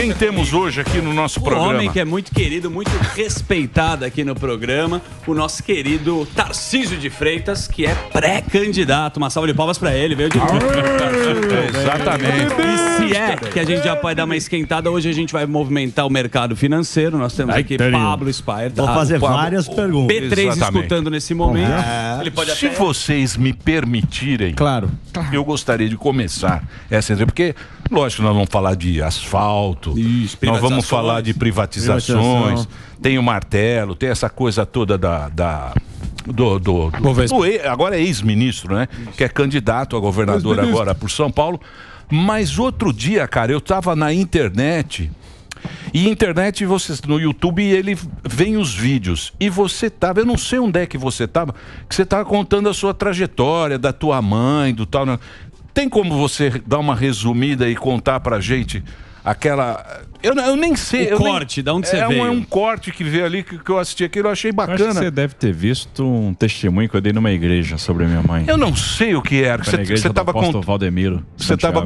Quem temos hoje aqui no nosso programa? Um homem que é muito querido, muito respeitado aqui no programa, o nosso querido Tarcísio de Freitas, que é pré-candidato. Uma salva de palmas pra ele, veio de Exatamente. E se é que a gente já pode dar uma esquentada, hoje a gente vai movimentar o mercado financeiro. Nós temos aqui Pablo Spire. Vou fazer várias perguntas. P3 Exatamente. escutando nesse momento. Ele pode Se até... vocês me permitirem, Claro. eu gostaria de começar essa entrevista, porque, lógico, nós vamos falar de asfalto, Isso, nós vamos privatizações. falar de privatizações, tem o martelo, tem essa coisa toda agora é ex-ministro, né? Que é candidato a governador agora por São Paulo. Mas outro dia, cara, eu tava na internet. E internet, no YouTube, ele vem os vídeos. E você tava, eu não sei onde é que você tava contando a sua trajetória, da tua mãe, do tal. Tem como você dar uma resumida e contar pra gente aquela... Eu nem sei. O corte, da onde você veio? É um corte que veio ali, que eu assisti aquilo, eu achei bacana. Eu acho que você deve ter visto um testemunho que eu dei numa igreja sobre a minha mãe. Eu não sei o que era. Você estava contando Valdemiro. Você estava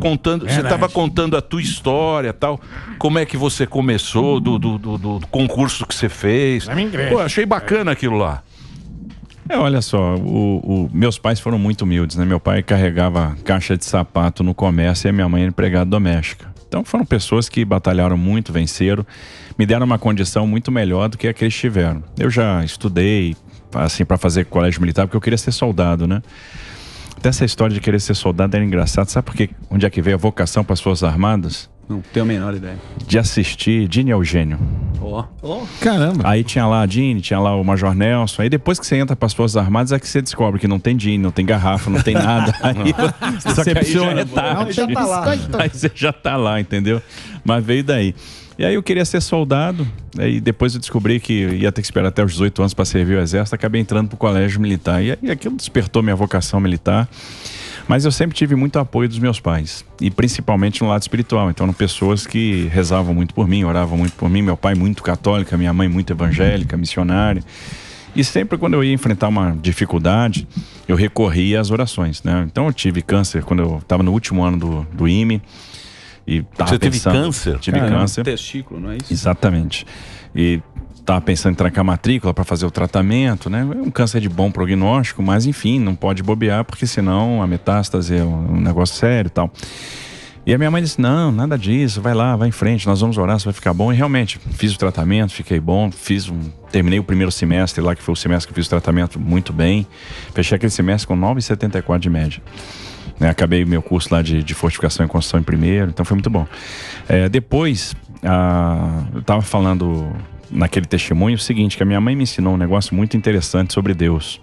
contando a tua história, tal. Como é que você começou, do concurso que você fez. Pô, achei bacana aquilo lá. Olha só, meus pais foram muito humildes, né? Meu pai carregava caixa de sapato no comércio e a minha mãe era empregada doméstica. Então foram pessoas que batalharam muito, venceram, me deram uma condição muito melhor do que a que eles tiveram. Eu já estudei, assim, para fazer colégio militar, porque eu queria ser soldado, né? Até essa história de querer ser soldado era engraçado. Sabe por quê? Onde é que veio a vocação para as Forças Armadas? Não tenho a menor ideia. De assistir Dini Eugênio. Caramba. Aí tinha lá a Dini, tinha lá o Major Nelson. Aí depois que você entra para as Forças Armadas é que você descobre que não tem Dini, não tem garrafa, não tem nada. Aí você já é tarde. Já tá lá. Aí você já tá lá, entendeu? Mas veio daí. E aí eu queria ser soldado, aí depois eu descobri que ia ter que esperar até os 18 anos para servir o exército, acabei entrando pro colégio militar. E aí aquilo despertou minha vocação militar. Mas eu sempre tive muito apoio dos meus pais, e principalmente no lado espiritual. Então eram pessoas que rezavam muito por mim, oravam muito por mim. Meu pai muito católico, minha mãe muito evangélica, missionária. E sempre quando eu ia enfrentar uma dificuldade, eu recorria às orações, né? Então eu tive câncer quando eu estava no último ano do IME. E você teve câncer? Tive câncer. Testículo, não é isso? Exatamente. E estava pensando em trancar a matrícula para fazer o tratamento, né? É um câncer de bom prognóstico, mas enfim, não pode bobear, porque senão a metástase é um negócio sério e tal. E a minha mãe disse, não, nada disso, vai lá, vai em frente, nós vamos orar, você vai ficar bom. E realmente, fiz o tratamento, fiquei bom, terminei o primeiro semestre lá, que foi o semestre que eu fiz o tratamento muito bem. Fechei aquele semestre com 9,74 de média. Acabei meu curso lá de fortificação e construção em primeiro, então foi muito bom. Depois, eu estava falando naquele testemunho o seguinte, que a minha mãe me ensinou um negócio muito interessante sobre Deus.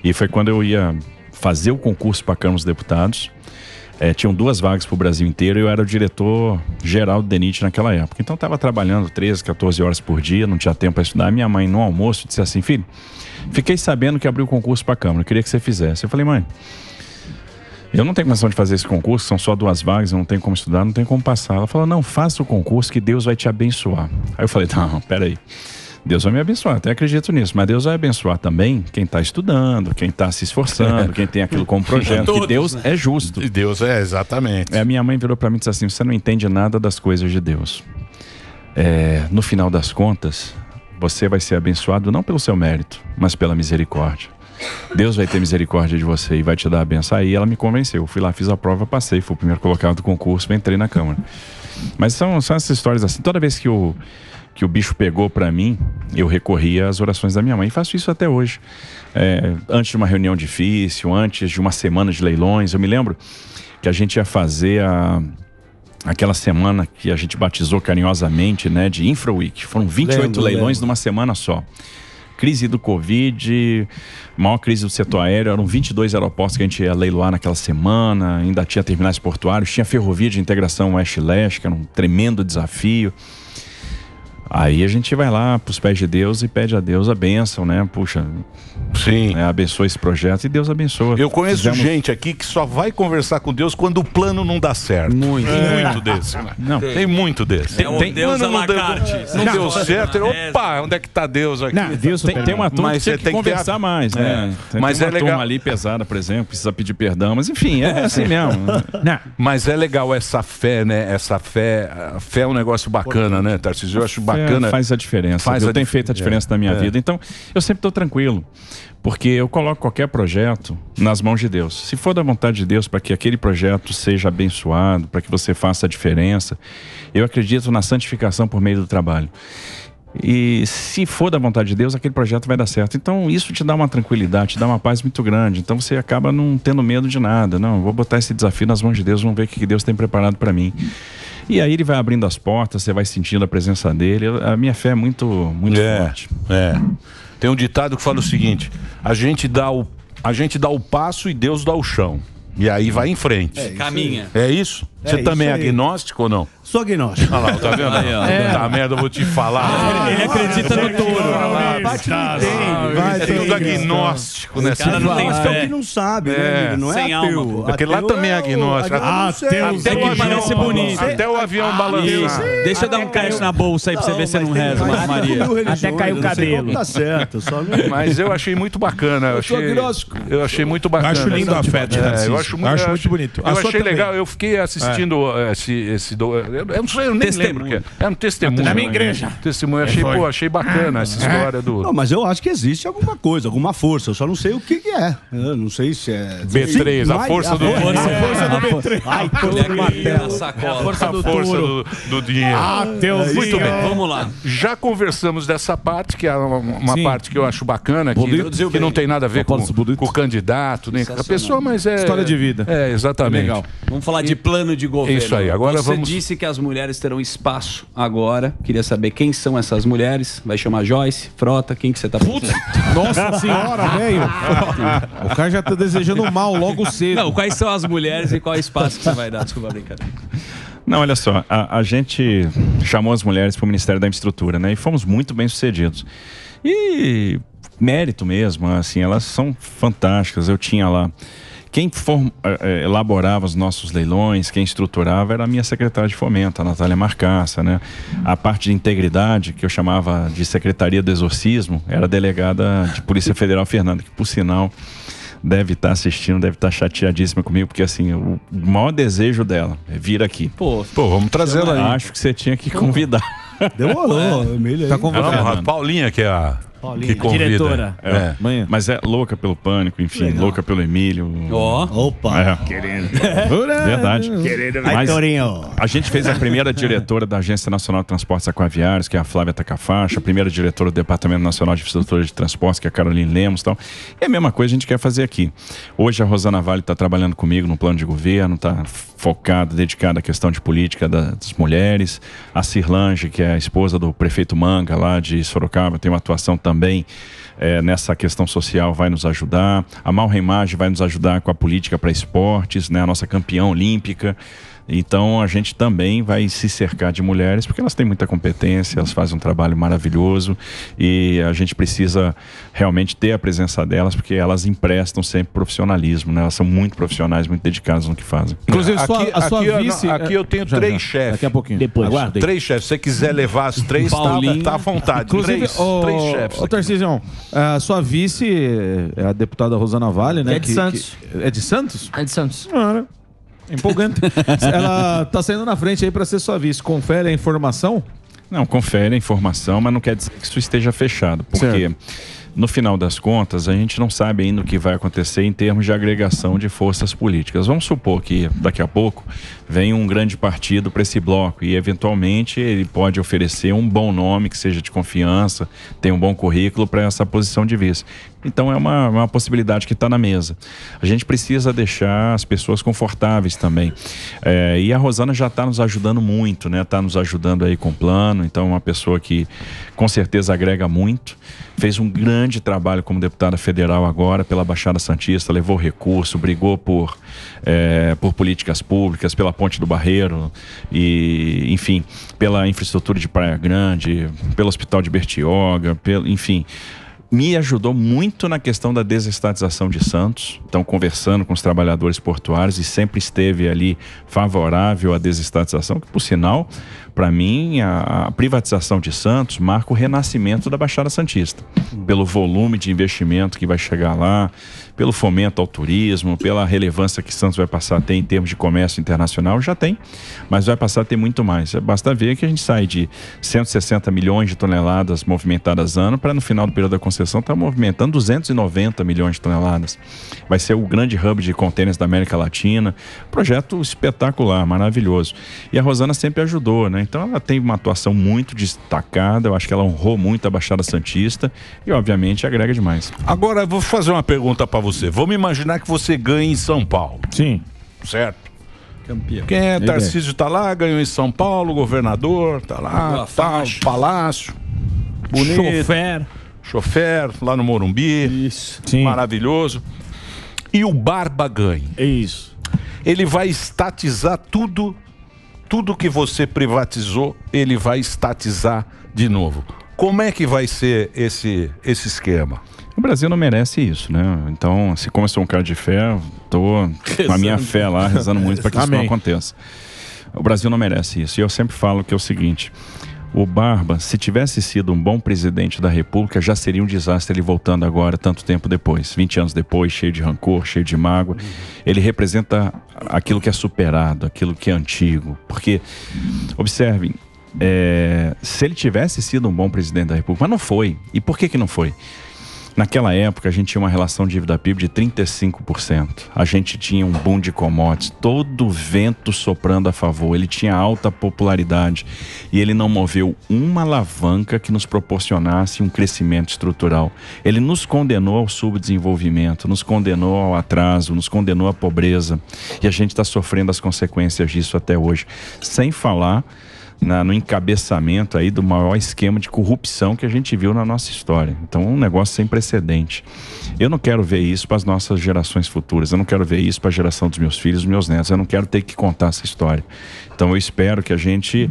E foi quando eu ia fazer o concurso para a Câmara dos Deputados. Tinham 2 vagas para o Brasil inteiro e eu era o diretor-geral do DENIT naquela época. Então estava trabalhando 13, 14 horas por dia, não tinha tempo para estudar. Minha mãe, no almoço, disse assim, filho, fiquei sabendo que abriu o concurso para a Câmara, eu queria que você fizesse. Eu falei, mãe, eu não tenho condição de fazer esse concurso, são só 2 vagas, eu não tenho como estudar, não tenho como passar. Ela falou, não, faça o concurso que Deus vai te abençoar. Aí eu falei, não, peraí, Deus vai me abençoar, até acredito nisso, mas Deus vai abençoar também quem está estudando, quem está se esforçando, quem tem aquilo como projeto, que Deus é justo. E Deus exatamente. A minha mãe virou para mim e disse assim, você não entende nada das coisas de Deus. No final das contas, você vai ser abençoado não pelo seu mérito, mas pela misericórdia. Deus vai ter misericórdia de você e vai te dar a benção. Aí ela me convenceu, eu fui lá, fiz a prova, passei, fui o primeiro colocado do concurso, entrei na Câmara. Mas são essas histórias assim, toda vez que o bicho pegou pra mim, eu recorria às orações da minha mãe, e faço isso até hoje. Antes de uma reunião difícil, antes de uma semana de leilões, eu me lembro que a gente ia fazer aquela semana que a gente batizou carinhosamente, né, de Infra Week. Foram 28 leilões numa semana só. Crise do Covid, maior crise do setor aéreo, eram 22 aeroportos que a gente ia leiloar naquela semana, ainda tinha terminais portuários, tinha ferrovia de integração Oeste-Leste, que era um tremendo desafio. Aí a gente vai lá pros pés de Deus e pede a Deus a bênção, né? Puxa, sim, abençoa esse projeto e Deus abençoa. Eu conheço gente aqui que só vai conversar com Deus quando o plano não dá certo. Muito. Tem muito desse. Não. Tem muito desse. Tem Deus não, à la carte. Não deu certo. Opa, onde é que tá Deus aqui? Não, Deus tem uma turma que tem que conversar mais, né? Mas tem é uma legal. turma ali pesada, por exemplo, precisa pedir perdão, mas enfim, é assim mesmo. Mas é legal essa fé, né? Essa fé, a fé é um negócio bacana, né, Tarcísio? Eu acho bacana. Faz a diferença. Eu tenho feito a diferença na minha vida. Então, eu sempre estou tranquilo, porque eu coloco qualquer projeto nas mãos de Deus. Se for da vontade de Deus para que aquele projeto seja abençoado, para que você faça a diferença, eu acredito na santificação por meio do trabalho. E se for da vontade de Deus, aquele projeto vai dar certo. Então isso te dá uma tranquilidade, te dá uma paz muito grande. Então você acaba não tendo medo de nada. Não, vou botar esse desafio nas mãos de Deus, vamos ver o que Deus tem preparado para mim. E aí ele vai abrindo as portas, você vai sentindo a presença dele. A minha fé é muito forte. Tem um ditado que fala o seguinte: a gente dá o passo e Deus dá o chão. E aí vai em frente. Caminha. É isso? Você também é agnóstico ou não? Sou agnóstico. Olha lá, tá vendo? Tá merda, eu vou te falar. Ele acredita no touro. Tem tudo agnóstico, né? cara não tem Até o que não sabe, né, amigo? Não é sem ateu. alma. Porque lá também é agnóstico. Até que parece bonito. Até o avião balançar. Deixa eu dar um cash na bolsa aí pra você ver se não reza, Maria. Até caiu o cabelo. Tá certo, só não... Mas eu achei muito bacana. Eu achei muito bacana. Acho lindo a fé de Tarcísio. Eu acho muito bonito. Eu achei legal. Eu fiquei assistindo eu não sei, eu nem lembro que é um testemunho. Na minha igreja. Testemunho. Achei bacana essa história do... Não, mas eu acho que existe alguma coisa, alguma força. Eu só não sei o que é. Eu não sei se é... B3, a força do... força do B3. Ai, a força do dinheiro. Muito bem, vamos lá. Já conversamos dessa parte, que é uma parte que eu acho bacana, que não tem nada a ver com o candidato, nem com a pessoa, mas é... História de vida. É, exatamente. Legal. Vamos falar de plano de governo. Isso aí, agora Você vamos... disse que as mulheres terão espaço agora. Queria saber quem são essas mulheres. Vai chamar Joyce, Frota, quem que você tá pensando? Nossa senhora, velho. O cara já tá desejando mal logo cedo. Não, quais são as mulheres e qual é o espaço que você vai dar? Desculpa a brincadeira. Não, olha só, a gente chamou as mulheres para o Ministério da Infraestrutura, né? E fomos muito bem sucedidos. E mérito mesmo, assim, elas são fantásticas. Eu tinha lá... Quem elaborava os nossos leilões, quem estruturava era a minha secretária de fomento, a Natália Marcaça, né? A parte de integridade, que eu chamava de Secretaria do Exorcismo, era a delegada de Polícia Federal, Fernanda, que por sinal deve estar assistindo, deve estar chateadíssima comigo, porque assim, o maior desejo dela é vir aqui. Pô, vamos trazê-la aí. Acho que você tinha que convidar. Demorou, Emília. Tá convidando. A Paulinha, que é a... Que convida. Diretora. Mas é louca pelo Pânico, enfim, louca pelo Emílio. Opa! Querendo. Verdade. Mas a gente fez a primeira diretora da Agência Nacional de Transportes Aquaviários, que é a Flávia Tacafacha, a primeira diretora do Departamento Nacional de Infraestrutura de Transportes, que é a Caroline Lemos e tal. E a mesma coisa a gente quer fazer aqui. Hoje a Rosana Vale está trabalhando comigo no plano de governo, está focada, dedicada à questão de política das mulheres. A Cirlange, que é a esposa do prefeito Manga, lá de Sorocaba, tem uma atuação também nessa questão social, vai nos ajudar. A Malreimage vai nos ajudar com a política para esportes, né? A nossa campeã olímpica. Então a gente também vai se cercar de mulheres, porque elas têm muita competência, elas fazem um trabalho maravilhoso e a gente precisa realmente ter a presença delas, porque elas emprestam sempre profissionalismo, né? Elas são muito profissionais, muito dedicadas no que fazem. Inclusive, a sua vice... Aqui eu tenho três chefes. Daqui a pouquinho. Depois. Aguarda. 3 chefes. Se você quiser levar as 3, tá à vontade. Inclusive, três chefes. Ô Tarcísio, a sua vice é a deputada Rosana Vale, né? Que é de Santos. É de Santos? É de Santos. Empolgante. Ela tá saindo na frente aí para ser sua vice. Confere a informação? Não, confere a informação, mas não quer dizer que isso esteja fechado, porque no final das contas a gente não sabe ainda o que vai acontecer em termos de agregação de forças políticas. Vamos supor que daqui a pouco vem um grande partido para esse bloco e eventualmente ele pode oferecer um bom nome que seja de confiança, tem um bom currículo para essa posição de vice. Então é uma possibilidade que está na mesa. A gente precisa deixar as pessoas confortáveis também. E a Rosana já está nos ajudando muito, né? Está nos ajudando aí com o plano, então é uma pessoa que com certeza agrega muito. fez um grande trabalho como deputada federal agora pela Baixada Santista, levou recurso, brigou por políticas públicas, pela Ponte do Barreiro e, enfim, pela infraestrutura de Praia Grande, pelo Hospital de Bertioga, enfim... Me ajudou muito na questão da desestatização de Santos. Então, conversando com os trabalhadores portuários, e sempre esteve ali favorável à desestatização, que, por sinal, para mim, a privatização de Santos marca o renascimento da Baixada Santista. Pelo volume de investimento que vai chegar lá, pelo fomento ao turismo, pela relevância que Santos vai passar a ter em termos de comércio internacional, já tem, mas vai passar a ter muito mais. Basta ver que a gente sai de 160 milhões de toneladas movimentadas ano para, no final do período da concessão, estar movimentando 290 milhões de toneladas. Vai ser o grande hub de contêineres da América Latina. Projeto espetacular, maravilhoso. E a Rosana sempre ajudou, né? Então ela tem uma atuação muito destacada, eu acho que ela honrou muito a Baixada Santista e, obviamente, agrega demais. Agora, eu vou fazer uma pergunta para você. Vamos imaginar que você ganhe em São Paulo. Sim. Certo? Campeão. Quem é Tarcísio tá lá, ganhou em São Paulo, governador, tá lá, tá, palácio, bonito. Chofer, lá no Morumbi. Isso. Sim. Maravilhoso. E o Barba ganha. É isso. Ele vai estatizar tudo que você privatizou, ele vai estatizar de novo. Como é que vai ser esse esquema? O Brasil não merece isso, né? Então, como eu sou um cara de fé, tô com a minha fé lá, rezando muito para que isso não aconteça. O Brasil não merece isso. E eu sempre falo que é o seguinte: o Barba, se tivesse sido um bom presidente da República, já seria um desastre ele voltando agora, tanto tempo depois, 20 anos depois, cheio de rancor, cheio de mágoa. Ele representa aquilo que é superado, aquilo que é antigo. Porque, observem, se ele tivesse sido um bom presidente da República, mas não foi. E por que não foi? Naquela época, a gente tinha uma relação dívida-PIB de 35%. A gente tinha um boom de commodities, todo vento soprando a favor. Ele tinha alta popularidade e ele não moveu uma alavanca que nos proporcionasse um crescimento estrutural. Ele nos condenou ao subdesenvolvimento, nos condenou ao atraso, nos condenou à pobreza. E a gente está sofrendo as consequências disso até hoje. Sem falar no encabeçamento aí do maior esquema de corrupção que a gente viu na nossa história. Então, um negócio sem precedente. Eu não quero ver isso para as nossas gerações futuras. Eu não quero ver isso para a geração dos meus filhos, dos meus netos. Eu não quero ter que contar essa história. Então, eu espero que a gente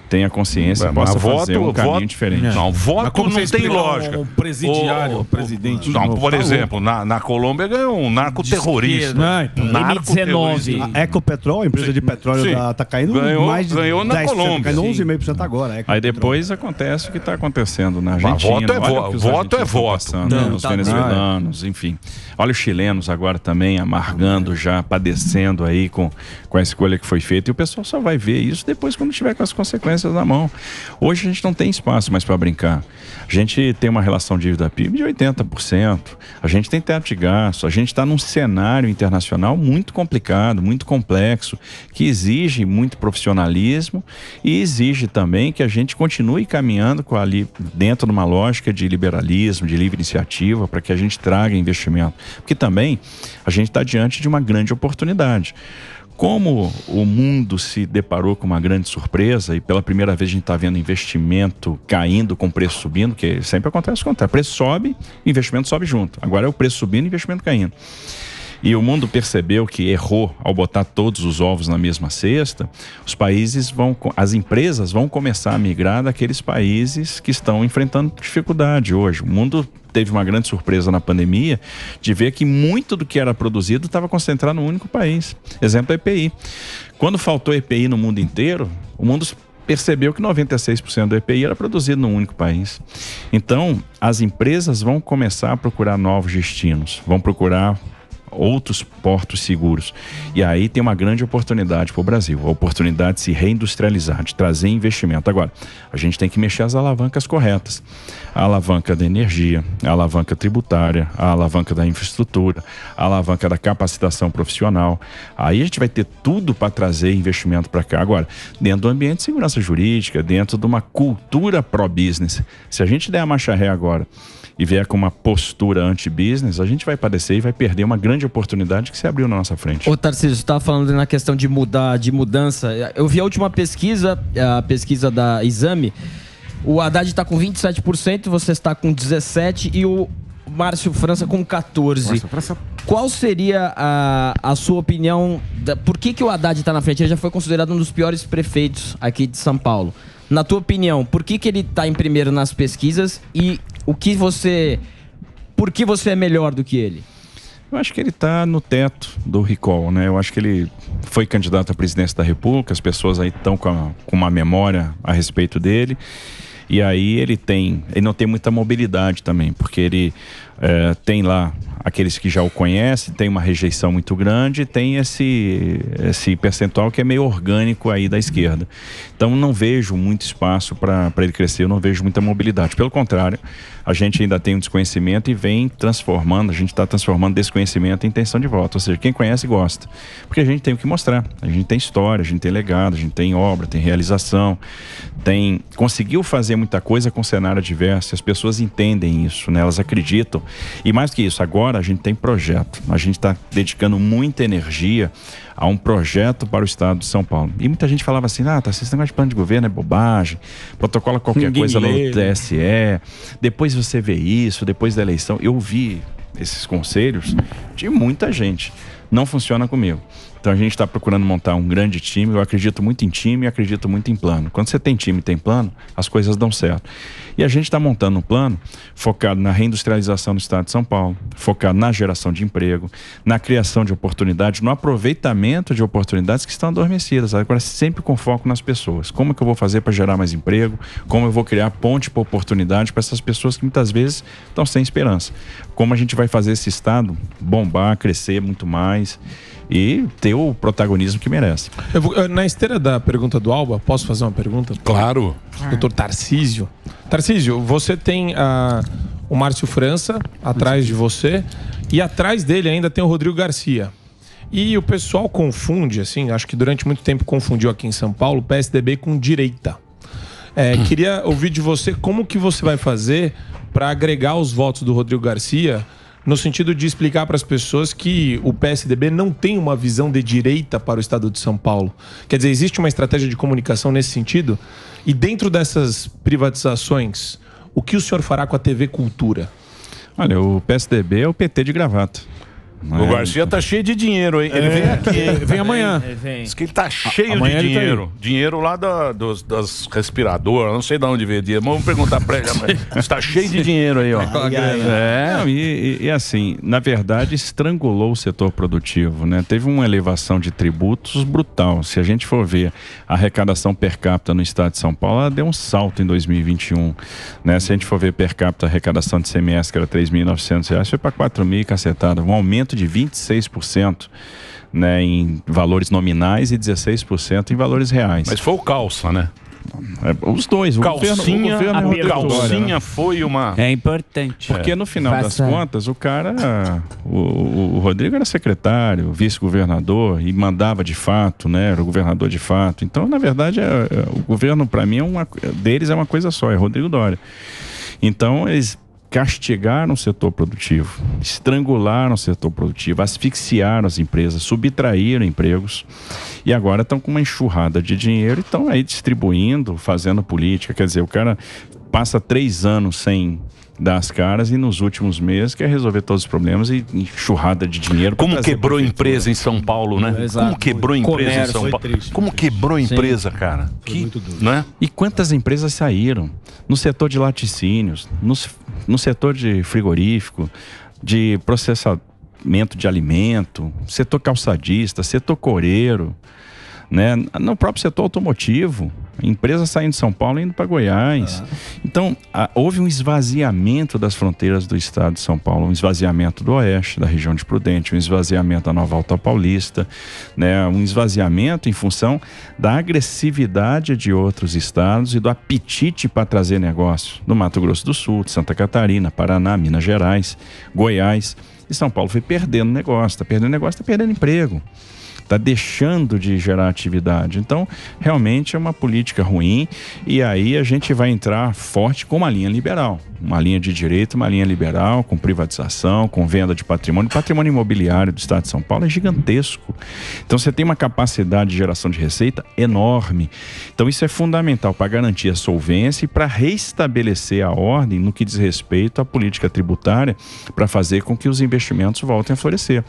tenha consciência e possa fazer um caminho diferente. Não, voto não tem lógica. Um presidiário, presidente. Não, por exemplo, na Colômbia ganhou um narcoterrorista. M19. A Ecopetrol, a empresa de petróleo, tá caindo mais de ganhou na 10%, Colômbia. caindo 11,5% agora. Aí depois acontece o que está acontecendo na Argentina. Voto é voto. Os venezuelanos, enfim. Olha os chilenos agora também amargando já, padecendo aí com a escolha que foi feita. E o pessoal só vai ver isso depois quando tiver com as consequências na mão. Hoje a gente não tem espaço mais para brincar. A gente tem uma relação dívida-PIB de 80%. A gente tem teto de gasto. A gente está num cenário internacional muito complicado, muito complexo, que exige muito profissionalismo e exige também que a gente continue caminhando ali dentro de uma lógica de liberalismo, de livre iniciativa, para que a gente traga investimento. Porque também a gente está diante de uma grande oportunidade. Como o mundo se deparou com uma grande surpresa e pela primeira vez a gente está vendo investimento caindo com preço subindo, que sempre acontece o contrário. Preço sobe, investimento sobe junto. Agora é o preço subindo e investimento caindo. E o mundo percebeu que errou ao botar todos os ovos na mesma cesta. As empresas vão começar a migrar daqueles países que estão enfrentando dificuldade hoje. O mundo teve uma grande surpresa na pandemia de ver que muito do que era produzido estava concentrado num único país. Exemplo, a EPI. Quando faltou EPI no mundo inteiro, o mundo percebeu que 96% do EPI era produzido num único país. Então, as empresas vão começar a procurar novos destinos, vão procurar outros portos seguros. E aí tem uma grande oportunidade para o Brasil, a oportunidade de se reindustrializar, de trazer investimento. Agora, a gente tem que mexer as alavancas corretas. A alavanca da energia, a alavanca tributária, a alavanca da infraestrutura, a alavanca da capacitação profissional. Aí a gente vai ter tudo para trazer investimento para cá. Agora, dentro do ambiente de segurança jurídica, dentro de uma cultura pró-business. Se a gente der a marcha ré agora e vier com uma postura anti-business, a gente vai padecer e vai perder uma grande oportunidade que se abriu na nossa frente. Ô Tarcísio, você estava falando na questão de mudança. Eu vi a última pesquisa, a pesquisa da Exame, O Haddad está com 27%, você está com 17% e o Márcio França com 14%. Qual seria a sua opinião? Por que o Haddad está na frente? Ele já foi considerado um dos piores prefeitos aqui de São Paulo. Na tua opinião, por que ele está em primeiro nas pesquisas e por que você é melhor do que ele? Eu acho que ele está no teto do recall, né? Eu acho que ele foi candidato à presidência da República, as pessoas aí estão com uma memória a respeito dele. E aí ele não tem muita mobilidade também, porque ele tem lá aqueles que já o conhecem, tem uma rejeição muito grande, tem esse percentual que é meio orgânico aí da esquerda. Então não vejo muito espaço para ele crescer, eu não vejo muita mobilidade. Pelo contrário, a gente ainda tem um desconhecimento e vem transformando, a gente está transformando desconhecimento em intenção de voto. Ou seja, quem conhece gosta. Porque a gente tem o que mostrar. A gente tem história, a gente tem legado, a gente tem obra, tem realização, conseguiu fazer muita coisa com cenário adverso. As pessoas entendem isso, né? Elas acreditam. E mais do que isso, agora a gente tem projeto. A gente está dedicando muita energia a um projeto para o estado de São Paulo. E muita gente falava assim, esse negócio de plano de governo é bobagem, protocola qualquer coisa no TSE, depois você vê isso, depois da eleição. Eu vi esses conselhos de muita gente. Não funciona comigo. Então a gente está procurando montar um grande time. Eu acredito muito em time e acredito muito em plano. Quando você tem time e tem plano, as coisas dão certo. E a gente está montando um plano focado na reindustrialização do estado de São Paulo, focado na geração de emprego, na criação de oportunidades, no aproveitamento de oportunidades que estão adormecidas. Agora sempre com foco nas pessoas. Como é que eu vou fazer para gerar mais emprego? Como eu vou criar ponte para oportunidade para essas pessoas que muitas vezes estão sem esperança? Como a gente vai fazer esse estado bombar, crescer muito mais e ter o protagonismo que merece. Na esteira da pergunta do Alba, posso fazer uma pergunta? Claro. Doutor Tarcísio. Tarcísio, você tem o Márcio França atrás de você e atrás dele ainda tem o Rodrigo Garcia. E o pessoal confunde, assim, acho que durante muito tempo confundiu aqui em São Paulo, PSDB com direita. Queria ouvir de você como que você vai fazer para agregar os votos do Rodrigo Garcia, no sentido de explicar para as pessoas que o PSDB não tem uma visão de direita para o estado de São Paulo. Quer dizer, existe uma estratégia de comunicação nesse sentido? E dentro dessas privatizações, o que o senhor fará com a TV Cultura? Olha, o PSDB é o PT de gravata. O Garcia tá cheio de dinheiro, hein? Ele vem aqui, hein? Vem amanhã. Diz que ele tá cheio de dinheiro. Tá Dinheiro lá das respiradoras, não sei de onde veio dinheiro. Vamos perguntar pra ele amanhã. Está cheio de dinheiro aí, ó. Não, e assim, na verdade, estrangulou o setor produtivo, né? Teve uma elevação de tributos brutal. Se a gente for ver a arrecadação per capita no estado de São Paulo, ela deu um salto em 2021, né? Se a gente for ver per capita a arrecadação de CMS, que era R$3.900, foi para 4.000 e cacetada. Um aumento de 26%, né, em valores nominais e 16% em valores reais. Mas foi o Calça, né? Os dois. Calcinha foi uma... É importante. Porque no final das contas, o cara... O Rodrigo era secretário, vice-governador e mandava de fato, né? Era o governador de fato. Então, na verdade, o governo, para mim, deles é uma coisa só, é Rodrigo Doria. Então, eles castigaram o setor produtivo, estrangularam o setor produtivo, asfixiaram as empresas, subtraíram empregos e agora estão com uma enxurrada de dinheiro e estão aí distribuindo, fazendo política. Quer dizer, o cara passa 3 anos sem dar as caras e nos últimos meses quer resolver todos os problemas e enxurrada de dinheiro. Como quebrou empresa em São Paulo, né? Exato. Como quebrou empresa em São Paulo. Triste, como quebrou empresa, cara. Foi muito duro. Né? E quantas empresas saíram? No setor de laticínios, no setor de frigorífico, de processamento de alimento, setor calçadista, setor coreiro, né? No próprio setor automotivo, empresas saindo de São Paulo e indo para Goiás. Então, houve um esvaziamento das fronteiras do estado de São Paulo, um esvaziamento do oeste, da região de Prudente, um esvaziamento da Nova Alta Paulista, né? Um esvaziamento em função da agressividade de outros estados e do apetite para trazer negócio do Mato Grosso do Sul, de Santa Catarina, Paraná, Minas Gerais, Goiás. E São Paulo foi perdendo negócio, está perdendo negócio, está perdendo emprego. está deixando de gerar atividade. Então, realmente é uma política ruim, e aí a gente vai entrar forte com uma linha liberal, uma linha de direito, uma linha liberal, com privatização, com venda de patrimônio. O patrimônio imobiliário do estado de São Paulo é gigantesco. Então você tem uma capacidade de geração de receita enorme. Então isso é fundamental para garantir a solvência e para restabelecer a ordem no que diz respeito à política tributária, para fazer com que os investimentos voltem a florescer.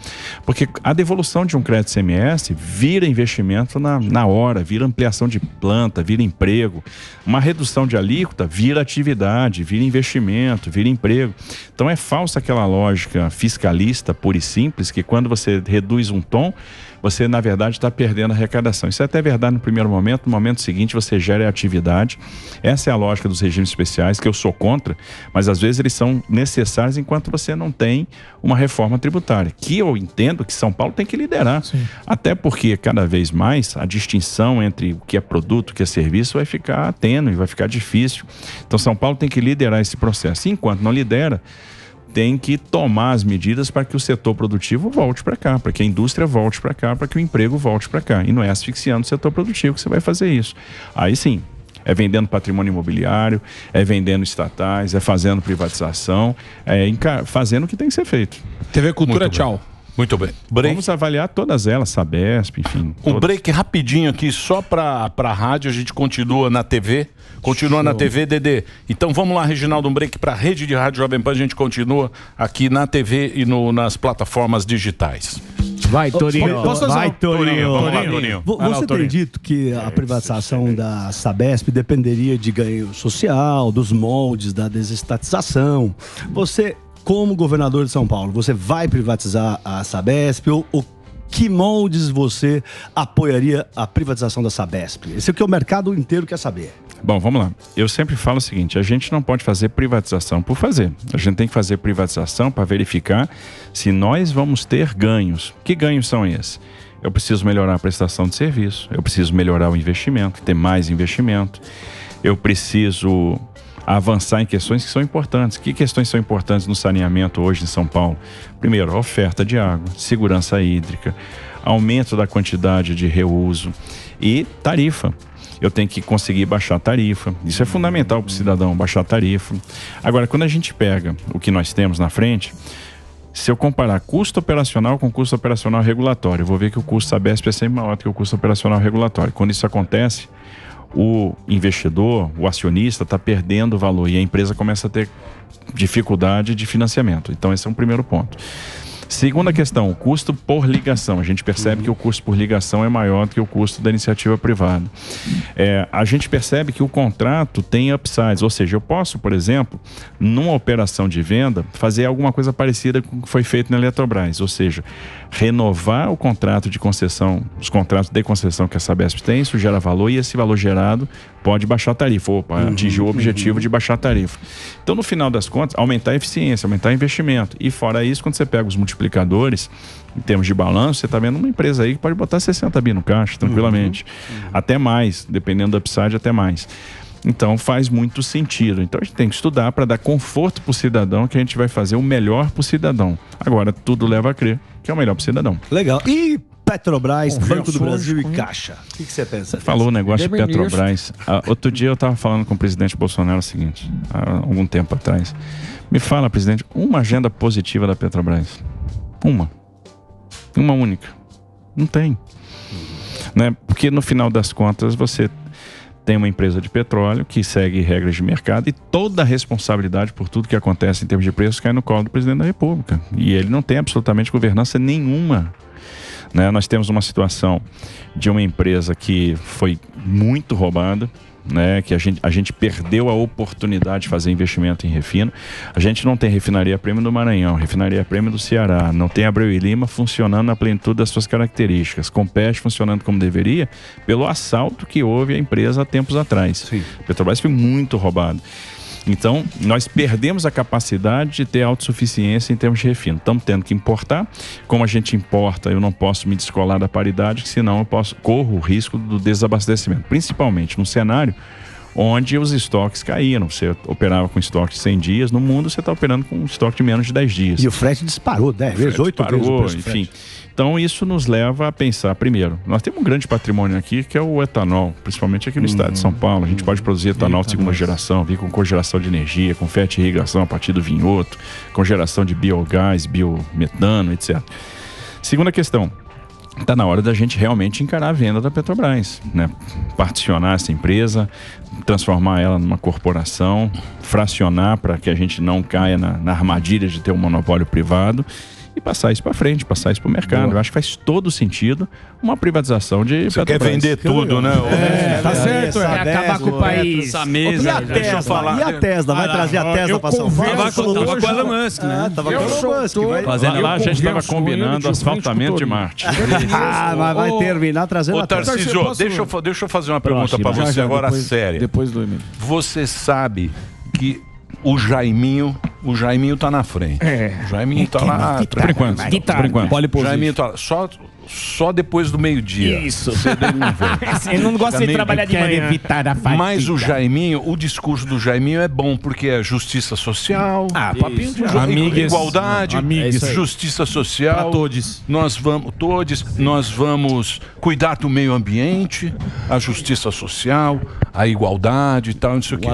Porque a devolução de um crédito CMS vira investimento na hora, vira ampliação de planta, vira emprego. Uma redução de alíquota vira atividade, vira investimento, vira emprego. Então é falsa aquela lógica fiscalista pura e simples, que quando você reduz um tom, você na verdade está perdendo a arrecadação. Isso é até verdade no primeiro momento. No momento seguinte você gera atividade. Essa é a lógica dos regimes especiais, que eu sou contra, mas às vezes eles são necessários enquanto você não tem uma reforma tributária, que eu entendo que São Paulo tem que liderar. Sim. Até porque cada vez mais a distinção entre o que é produto, o que é serviço vai ficar tênue, vai ficar difícil. Então São Paulo tem que liderar esse processo. E enquanto não lidera, tem que tomar as medidas para que o setor produtivo volte para cá, para que a indústria volte para cá, para que o emprego volte para cá. E não é asfixiando o setor produtivo que você vai fazer isso. Aí sim, é vendendo patrimônio imobiliário, é vendendo estatais, é fazendo privatização, é fazendo o que tem que ser feito. TV Cultura, tchau. Muito bem. Vamos avaliar todas elas, Sabesp, enfim. Um break rapidinho aqui, só para a rádio, a gente continua na TV. Continua na TV, Dedê. Então vamos lá, Reginaldo, um break para a rede de rádio Jovem Pan. A gente continua aqui na TV e nas plataformas digitais. Vai, Torinho. Vai, Torinho. Torinho. Você tem dito que a privatização da Sabesp dependeria de ganho social, dos moldes, da desestatização. Você, como governador de São Paulo, você vai privatizar a Sabesp ou que moldes você apoiaria a privatização da Sabesp? Esse é o que o mercado inteiro quer saber. Bom, vamos lá. Eu sempre falo o seguinte, a gente não pode fazer privatização por fazer. A gente tem que fazer privatização para verificar se nós vamos ter ganhos. Que ganhos são esses? Eu preciso melhorar a prestação de serviço, eu preciso melhorar o investimento, ter mais investimento, eu preciso avançar em questões que são importantes. Que questões são importantes no saneamento hoje em São Paulo? Primeiro, a oferta de água, segurança hídrica, aumento da quantidade de reuso e tarifa. Eu tenho que conseguir baixar a tarifa. Isso é fundamental para o cidadão, baixar a tarifa. Agora, quando a gente pega o que nós temos na frente, se eu comparar custo operacional com custo operacional regulatório, eu vou ver que o custo Sabesp é sempre maior do que o custo operacional regulatório. Quando isso acontece, o investidor, o acionista está perdendo valor e a empresa começa a ter dificuldade de financiamento. Então esse é um primeiro ponto. Segunda questão, o custo por ligação. A gente percebe que o custo por ligação é maior do que o custo da iniciativa privada. A gente percebe que o contrato tem upsides, ou seja, eu posso, por exemplo, numa operação de venda, fazer alguma coisa parecida com o que foi feito na Eletrobras, ou seja, renovar o contrato de concessão, os contratos de concessão que a Sabesp tem, isso gera valor e esse valor gerado pode baixar a tarifa, atingir o objetivo de baixar a tarifa. Então, no final das contas, aumentar a eficiência, aumentar o investimento. E fora isso, quando você pega os multiplicadores, em termos de balanço, você está vendo uma empresa aí que pode botar 60 bi no caixa, tranquilamente. Até mais, dependendo do upside, até mais. Então faz muito sentido. Então a gente tem que estudar para dar conforto para o cidadão, que a gente vai fazer o melhor para o cidadão. Agora, tudo leva a crer que é o melhor para o cidadão. Legal. E Petrobras, Banco do Brasil e Caixa? O que você pensa? Você falou o negócio de Petrobras. Outro dia eu estava falando com o presidente Bolsonaro o seguinte, há algum tempo atrás. Me fala, presidente, uma agenda positiva da Petrobras. Uma única. Não tem. Né? Porque no final das contas você tem uma empresa de petróleo que segue regras de mercado e toda a responsabilidade por tudo que acontece em termos de preços cai no colo do presidente da República. E ele não tem absolutamente governança nenhuma. Né? Nós temos uma situação de uma empresa que foi muito roubada, né? Que a gente perdeu a oportunidade de fazer investimento em refino. A gente não tem refinaria prêmio do Maranhão, refinaria prêmio do Ceará, não tem Abreu e Lima funcionando na plenitude das suas características, Compete funcionando como deveria, pelo assalto que houve à empresa há tempos atrás. Sim. A Petrobras foi muito roubada. Então, nós perdemos a capacidade de ter autossuficiência em termos de refino. Estamos tendo que importar. Como a gente importa, eu não posso me descolar da paridade, senão eu corro o risco do desabastecimento. Principalmente num cenário onde os estoques caíram. Você operava com estoque de 100 dias, no mundo você está operando com um estoque de menos de 10 dias. E o frete disparou 10 vezes, 8 vezes o preço do enfim. frete. Então isso nos leva a pensar, primeiro, nós temos um grande patrimônio aqui que é o etanol, principalmente aqui no estado de São Paulo. A gente pode produzir etanol de segunda geração, vir com cogeração de energia, com fertirrigação a partir do vinhoto, com geração de biogás, biometano, etc. Segunda questão, está na hora da gente realmente encarar a venda da Petrobras, né? Particionar essa empresa, transformar ela numa corporação, fracionar para que a gente não caia na armadilha de ter um monopólio privado e passar isso para frente, passar isso para o mercado. Boa. Eu acho que faz todo sentido uma privatização de Você Petrobras. quer vender tudo, né? Tá certo, Vai acabar com o país. Essa mesa. E a deixa eu Tesla? falar. E a Tesla? Vai trazer a Tesla para São Paulo? Tava com o Elon Musk, né? Tava com o Elon Musk. Fazendo lá, a gente estava combinando asfaltamento de Marte. Mas vai terminar trazendo Ô, a Tesla. Tarcísio, deixa eu fazer uma pergunta para você agora séria. Depois do Emílio. Você sabe que o Jaiminho tá na frente. O Jaiminho tá lá. Por enquanto. Por enquanto. O Jaiminho tá lá. Só depois do meio-dia. Isso. Cedo ele não vem. Ele não gosta de trabalhar de manhã. evitar a fadiga. Mas o Jaiminho, o discurso do Jaiminho é bom, porque é justiça social, papinho de igualdade, justiça social. Para todos. Nós vamos cuidar do meio ambiente, a justiça social, a igualdade e tal, não sei o quê.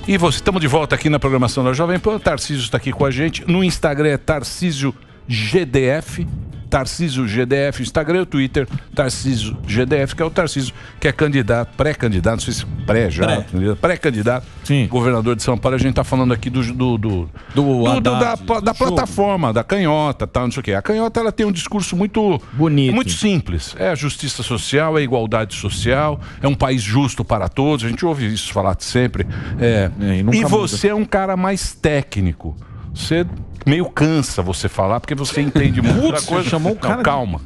E estamos de volta aqui na programação da Jovem Pan. O Tarcísio está aqui com a gente. No Instagram é Tarcísio GDF. Tarcísio GDF, Instagram e o Twitter, Tarcísio GDF, que é o Tarcísio, que é candidato, pré-candidato, não sei se pré-candidato, governador de São Paulo. A gente tá falando aqui da plataforma, da canhota, tal, não sei o quê. A canhota, ela tem um discurso muito bonito, muito simples. É a justiça social, é a igualdade social, é um país justo para todos. A gente ouve isso falar sempre. E você é um cara mais técnico. Você meio cansa você falar, porque você entende muita coisa. Chamou o cara. Não, calma.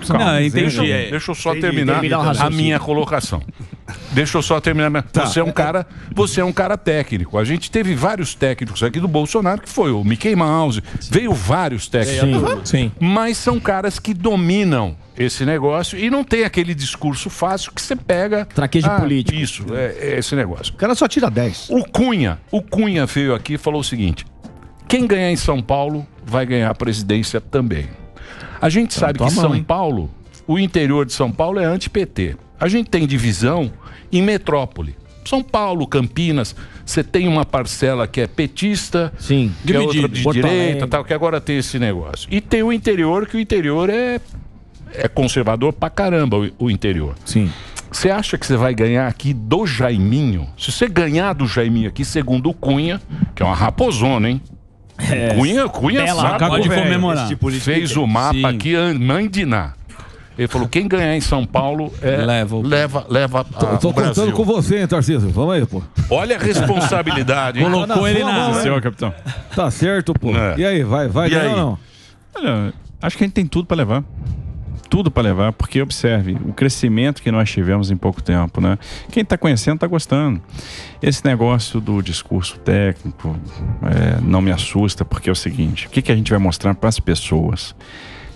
Não, entendi. Deixa eu só terminar a minha colocação. Deixa eu só terminar. Você é um cara técnico. A gente teve vários técnicos aqui do Bolsonaro, que foi o Mickey Mouse, veio vários técnicos. Sim. Mas são caras que dominam esse negócio e não tem aquele discurso fácil que você pega. Traquejo político. Isso, é esse negócio. O cara só tira 10. O Cunha veio aqui e falou o seguinte: quem ganhar em São Paulo vai ganhar a presidência também. A gente sabe que São Paulo, o interior de São Paulo é anti-PT. A gente tem divisão em metrópole. São Paulo, Campinas, você tem uma parcela que é petista, que é outra de direita, tal, que agora tem esse negócio. E tem o interior, que o interior é conservador pra caramba, o interior. Sim. Você acha que você vai ganhar aqui do Jaiminho? Se você ganhar do Jaiminho aqui, segundo o Cunha, que é uma raposona, hein? Cunha sabe, pode comemorar. Fez o mapa aqui, Mandiná. Ele falou: quem ganhar em São Paulo leva Tô contando com você, hein, Tarcísio. Vamos aí, pô. Olha a responsabilidade, hein? Colocou ele na... Senhor capitão. Tá certo, pô. E aí, vai E aí? não? Olha, acho que a gente tem tudo para levar. Tudo para levar, porque observe o crescimento que nós tivemos em pouco tempo, né? Quem está conhecendo está gostando. Esse negócio do discurso técnico não me assusta, porque é o seguinte: o que a gente vai mostrar para as pessoas?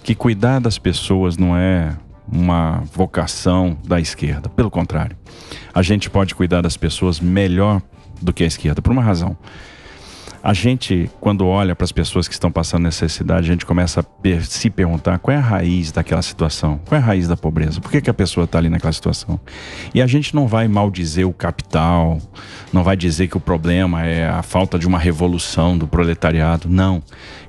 Que cuidar das pessoas não é uma vocação da esquerda. Pelo contrário, a gente pode cuidar das pessoas melhor do que a esquerda, por uma razão. A gente, quando olha para as pessoas que estão passando necessidade, a gente começa a se perguntar qual é a raiz daquela situação, qual é a raiz da pobreza, por que a pessoa está ali naquela situação. E a gente não vai maldizer o capital, não vai dizer que o problema é a falta de uma revolução do proletariado, não.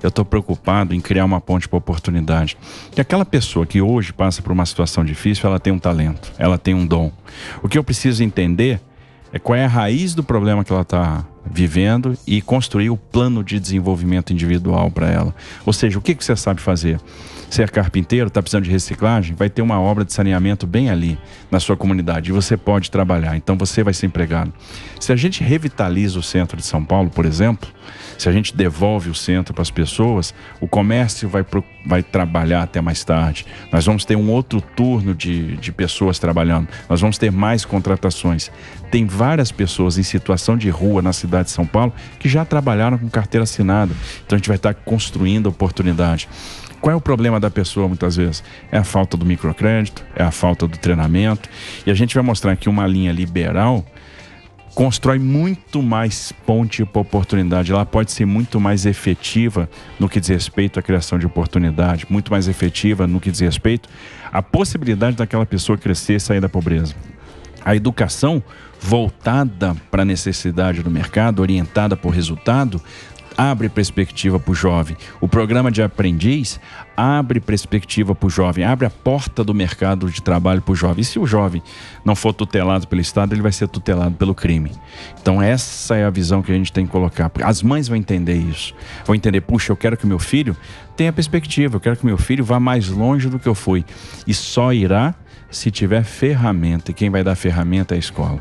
Eu estou preocupado em criar uma ponte para oportunidade. Que aquela pessoa que hoje passa por uma situação difícil, ela tem um talento, ela tem um dom. O que eu preciso entender é qual é a raiz do problema que ela está vivendo e construir o plano de desenvolvimento individual para ela. Ou seja, o que você sabe fazer? Você é carpinteiro, está precisando de reciclagem, vai ter uma obra de saneamento bem ali na sua comunidade e você pode trabalhar, então você vai ser empregado. Se a gente revitaliza o centro de São Paulo, por exemplo, se a gente devolve o centro para as pessoas, o comércio vai trabalhar até mais tarde. Nós vamos ter um outro turno de pessoas trabalhando. Nós vamos ter mais contratações. Tem várias pessoas em situação de rua na cidade de São Paulo que já trabalharam com carteira assinada. Então a gente vai estar construindo oportunidade. Qual é o problema da pessoa muitas vezes? É a falta do microcrédito, é a falta do treinamento. E a gente vai mostrar que uma linha liberal constrói muito mais ponte para oportunidade. Ela pode ser muito mais efetiva no que diz respeito à criação de oportunidade, muito mais efetiva no que diz respeito à possibilidade daquela pessoa crescer e sair da pobreza. A educação voltada para a necessidade do mercado, orientada por resultado, abre perspectiva para o jovem. O programa de aprendiz abre perspectiva para o jovem, abre a porta do mercado de trabalho para o jovem. E se o jovem não for tutelado pelo Estado, ele vai ser tutelado pelo crime. Então essa é a visão que a gente tem que colocar. As mães vão entender isso. Vão entender, puxa, eu quero que o meu filho tenha perspectiva, eu quero que o meu filho vá mais longe do que eu fui. E só irá se tiver ferramenta, e quem vai dar ferramenta é a escola.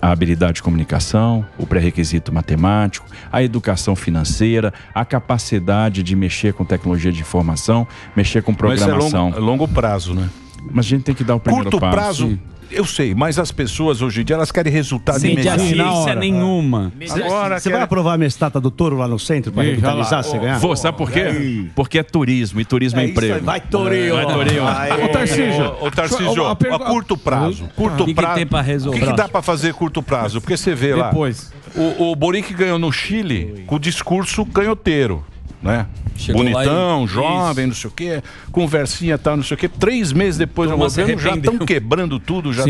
A habilidade de comunicação, o pré-requisito matemático, a educação financeira, a capacidade de mexer com tecnologia de informação, mexer com programação. Mas é longo prazo, né? Mas a gente tem que dar o primeiro passo. Curto prazo, eu sei, mas as pessoas hoje em dia, elas querem resultado imediato. Sem ciência nenhuma. Agora, você vai aprovar a minha estátua do touro lá no centro para revitalizar, você ganhar? Sabe por quê? Porque é turismo, e turismo é emprego. Vai, Torinho! Ô, Tarcísio. Ô, Tarcísio, a curto prazo. Curto prazo. tem pra resolver? O que dá pra fazer curto prazo? Porque você vê lá, Depois. o Boric ganhou no Chile com o discurso canhoteiro, né? Chegou Bonitão, lá jovem, não sei o quê, conversinha e tal, não sei o quê. 3 meses depois do governo já estão quebrando tudo, já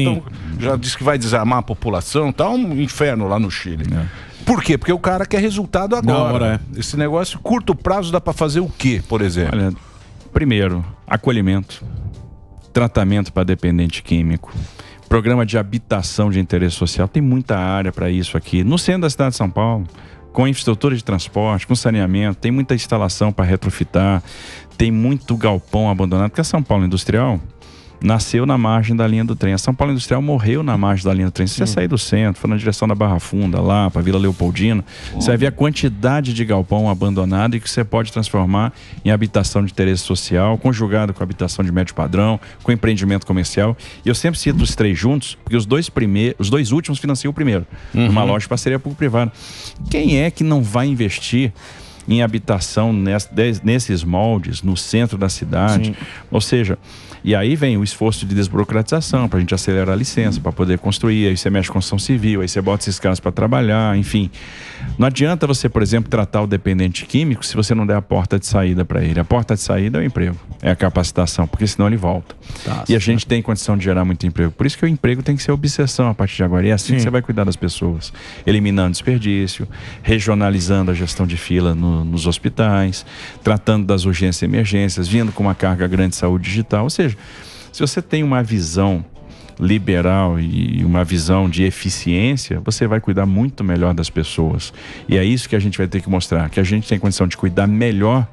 diz que vai desarmar a população, tá um inferno lá no Chile. Por quê? Porque o cara quer resultado agora. Esse negócio, curto prazo, dá pra fazer o quê, por exemplo? Olha, primeiro, acolhimento, tratamento para dependente químico, programa de habitação de interesse social. Tem muita área para isso aqui. No centro da cidade de São Paulo, com infraestrutura de transporte, com saneamento, tem muita instalação para retrofitar, tem muito galpão abandonado, porque a São Paulo Industrial nasceu na margem da linha do trem. A São Paulo Industrial morreu na margem da linha do trem. Se você sair do centro, for na direção da Barra Funda, lá para Vila Leopoldina, você vai ver a quantidade de galpão abandonado e que você pode transformar em habitação de interesse social, conjugado com habitação de médio padrão, com empreendimento comercial. E eu sempre cito os 3 juntos, porque os dois últimos financiam o primeiro, numa loja de parceria público-privada. Quem é que não vai investir em habitação nesses moldes, no centro da cidade? Ou seja, e aí vem o esforço de desburocratização, para a gente acelerar a licença, para poder construir, aí você mexe com construção civil, aí você bota esses caras para trabalhar, enfim. Não adianta você, por exemplo, tratar o dependente químico se você não der a porta de saída para ele. A porta de saída é o emprego, é a capacitação, porque senão ele volta. E a gente tem condição de gerar muito emprego. Por isso que o emprego tem que ser obsessão a partir de agora. E é assim que você vai cuidar das pessoas. Eliminando desperdício, regionalizando a gestão de fila nos hospitais, tratando das urgências e emergências, vindo com uma carga grande de saúde digital. Ou seja, se você tem uma visão liberal e uma visão de eficiência, você vai cuidar muito melhor das pessoas. E é isso que a gente vai ter que mostrar, que a gente tem condição de cuidar melhor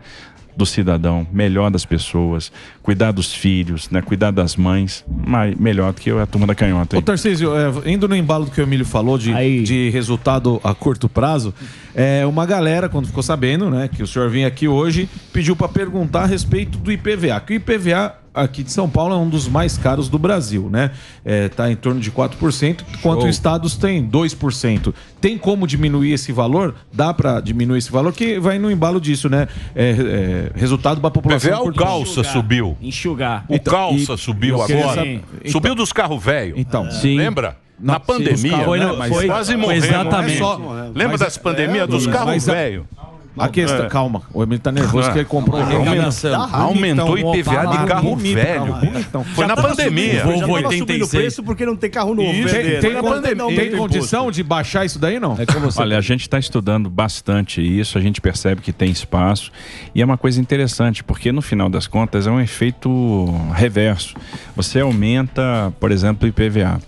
do cidadão, melhor das pessoas, cuidar dos filhos, né, cuidar das mães, melhor do que a turma da canhota. Ô Tarcísio, indo no embalo do que o Emílio falou de resultado a curto prazo, uma galera, quando ficou sabendo, né, que o senhor vinha aqui hoje, pediu para perguntar a respeito do IPVA, que o IPVA aqui de São Paulo é um dos mais caros do Brasil, né? Tá em torno de 4%, enquanto os estados têm 2%. Tem como diminuir esse valor? Dá para diminuir esse valor? Que vai no embalo disso, né? Resultado para a população. O calça subiu. Enxugar. O calça subiu agora. Subiu dos carros velhos. Então, lembra? Na pandemia, quase morremos. Exatamente. Lembra das pandemias dos carros velhos? A questão, calma, o Emílio tá nervoso porque ele comprou aumentou o IPVA de carro velho. Foi na pandemia. Volvo 86. O preço porque não tem carro novo. Tem condição de baixar isso daí, não? Olha, a gente está estudando bastante isso, a gente percebe que tem espaço e é uma coisa interessante, porque no final das contas é um efeito reverso. Você aumenta, por exemplo, o IPVA.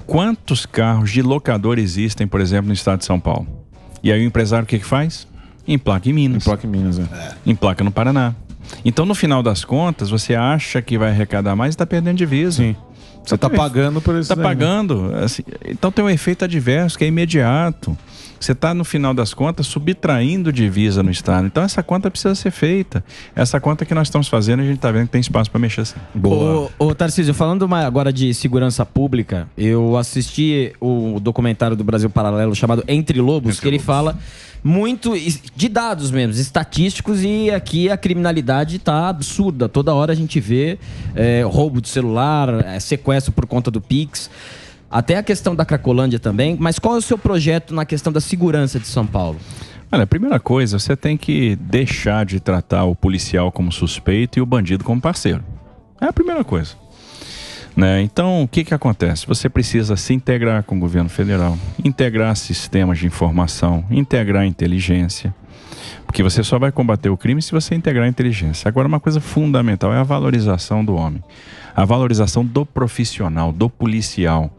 Quantos carros de locador existem, por exemplo, no estado de São Paulo? E aí o empresário o que faz? Emplaca em Minas. Emplaca em Minas, Emplaca no Paraná. Então, no final das contas, você acha que vai arrecadar mais e está perdendo divisa. Sim. Você está pagando por isso. Está pagando. Assim, então, tem um efeito adverso que é imediato. Você está, no final das contas, subtraindo divisa no Estado. Então, essa conta precisa ser feita. Essa conta que nós estamos fazendo, a gente está vendo que tem espaço para mexer assim. Boa. Ô, Tarcísio, falando agora de segurança pública, eu assisti o documentário do Brasil Paralelo chamado Entre Lobos, que ele fala muito de dados mesmo, estatísticos, e aqui a criminalidade tá absurda. Toda hora a gente vê roubo de celular, sequestro por conta do Pix. até a questão da Cracolândia também, mas qual é o seu projeto na questão da segurança de São Paulo? Olha, a primeira coisa, você tem que deixar de tratar o policial como suspeito e o bandido como parceiro. É a primeira coisa. Né? Então, o que acontece? Você precisa se integrar com o governo federal, integrar sistemas de informação, integrar a inteligência, porque você só vai combater o crime se você integrar a inteligência. Agora, uma coisa fundamental é a valorização do homem, a valorização do profissional, do policial.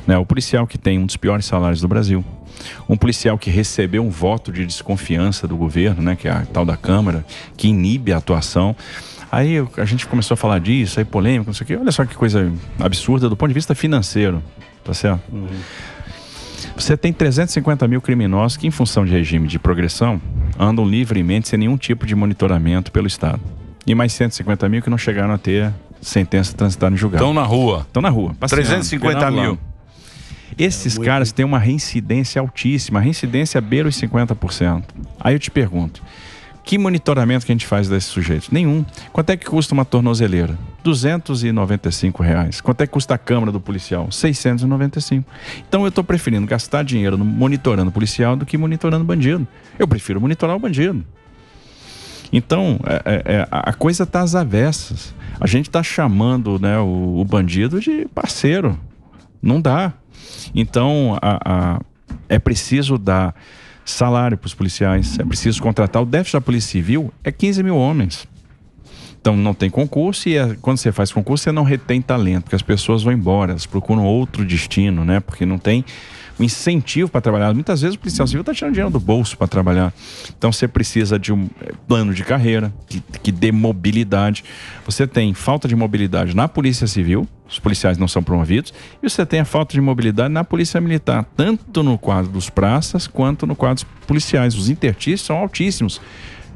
Né? O policial que tem um dos piores salários do Brasil, um policial que recebeu um voto de desconfiança do governo, né? Que é a tal da Câmara, que inibe a atuação. Aí a gente começou a falar disso, aí polêmica, não sei o quê. Olha só que coisa absurda do ponto de vista financeiro, tá certo? Você tem 350 mil criminosos que, em função de regime de progressão, andam livremente sem nenhum tipo de monitoramento pelo Estado. E mais 150 mil que não chegaram a ter sentença transitada em julgado. Estão na rua. Estão na rua. 350 mil. Esses caras têm uma reincidência altíssima. A reincidência beira os 50%. Aí eu te pergunto, que monitoramento que a gente faz desses sujeitos? Nenhum. Quanto é que custa uma tornozeleira? R$295. Quanto é que custa a câmara do policial? R$695. Então eu estou preferindo gastar dinheiro monitorando o policial do que monitorando o bandido. Eu prefiro monitorar o bandido. Então, a coisa está às avessas. A gente está chamando, né, o bandido de parceiro. Não dá. Então, é preciso dar salário para os policiais, é preciso contratar. O déficit da Polícia Civil é 15 mil homens. Então não tem concurso e quando você faz concurso você não retém talento, porque as pessoas vão embora, elas procuram outro destino, né? Porque não tem um incentivo para trabalhar. Muitas vezes o policial civil está tirando dinheiro do bolso para trabalhar. Então você precisa de um plano de carreira que dê mobilidade. Você tem falta de mobilidade na Polícia Civil, os policiais não são promovidos, e você tem a falta de mobilidade na Polícia Militar, tanto no quadro dos praças quanto no quadro dos policiais. Os intertícios são altíssimos,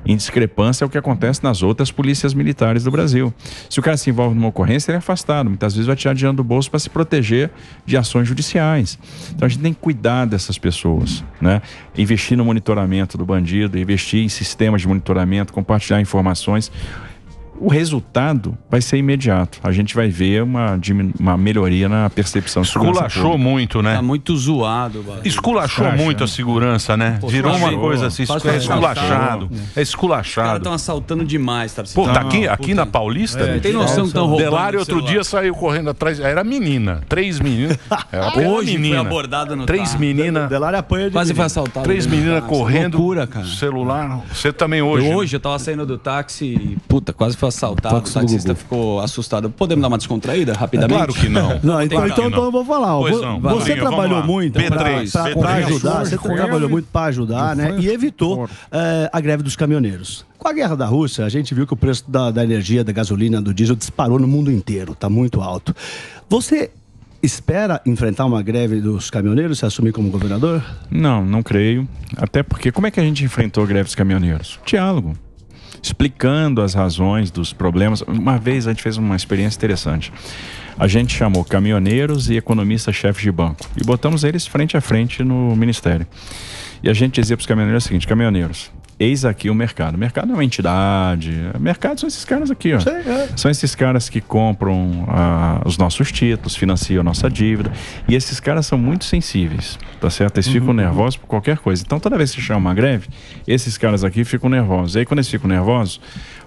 em discrepância ao que acontece nas outras polícias militares do Brasil. Se o cara se envolve numa ocorrência, ele é afastado. Muitas vezes vai tirar dinheiro do bolso para se proteger de ações judiciais. Então a gente tem que cuidar dessas pessoas, né? Investir no monitoramento do bandido, investir em sistemas de monitoramento, compartilhar informações. O resultado vai ser imediato. A gente vai ver uma melhoria na percepção de segurança pública. Esculachou muito, né? Tá muito zoado. Esculachou muito a segurança, né? Pô, virou uma coisa assim, é esculachado. É Os esculachado. caras estão assaltando demais, tá? Pô, tá aqui na Paulista? Tem noção que estão roubando Delari outro dia saiu correndo atrás. Era menina. 3 meninas. Hoje foi abordada no 3 meninas. Delari apanha de Quase foi assaltado. 3 meninas correndo. Loucura, cara. Celular. Você também hoje. Hoje eu tava saindo do táxi e, puta, quase foi assaltado. O taxista ficou assustado. Podemos dar uma descontraída rapidamente? Claro que não. Não, então eu vou falar. Pois não, Você Paulinho, trabalhou muito para ajudar, você trabalhou muito para ajudar, né? E evitou a greve dos caminhoneiros. Com a guerra da Rússia, a gente viu que o preço da energia, da gasolina, do diesel disparou no mundo inteiro. Está muito alto. Você espera enfrentar uma greve dos caminhoneiros, se assumir como governador? Não, não creio. Até porque, como é que a gente enfrentou a greve dos caminhoneiros? Diálogo. Explicando as razões dos problemas. Uma vez a gente fez uma experiência interessante. A gente chamou caminhoneiros e economistas-chefes de banco e botamos eles frente a frente no ministério. E a gente dizia para os caminhoneiros o seguinte: caminhoneiros, eis aqui o mercado. O mercado é uma entidade. O mercado são esses caras aqui, ó. São esses caras que compram os nossos títulos, financiam a nossa dívida. E esses caras são muito sensíveis, tá certo? Eles ficam nervosos por qualquer coisa. Então, toda vez que chama uma greve, esses caras aqui ficam nervosos. E aí, quando eles ficam nervosos,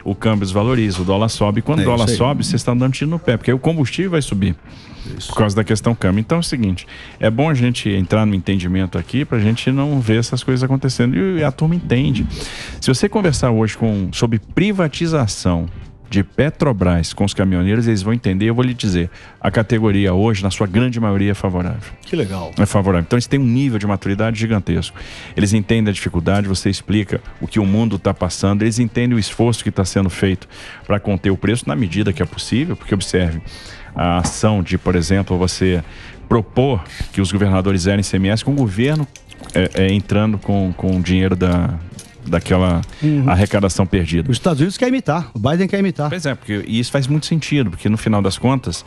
o câmbio desvaloriza, o dólar sobe. E quando o dólar sobe, vocês estão dando tiro no pé, porque aí o combustível vai subir. Por causa da questão câmbio. Então é o seguinte, é bom a gente entrar no entendimento aqui pra gente não ver essas coisas acontecendo, e a turma entende. Se você conversar hoje sobre privatização de Petrobras com os caminhoneiros, eles vão entender. Eu vou lhe dizer, a categoria hoje, na sua grande maioria, é favorável. Que legal. É favorável. Então eles têm um nível de maturidade gigantesco. Eles entendem a dificuldade, você explica o que o mundo está passando, eles entendem o esforço que está sendo feito para conter o preço na medida que é possível, porque observe, a ação de, por exemplo, você propor que os governadores zerem ICMS com o governo entrando com o dinheiro daquela arrecadação perdida. Os Estados Unidos quer imitar, o Biden quer imitar. Pois é, porque isso faz muito sentido, porque no final das contas,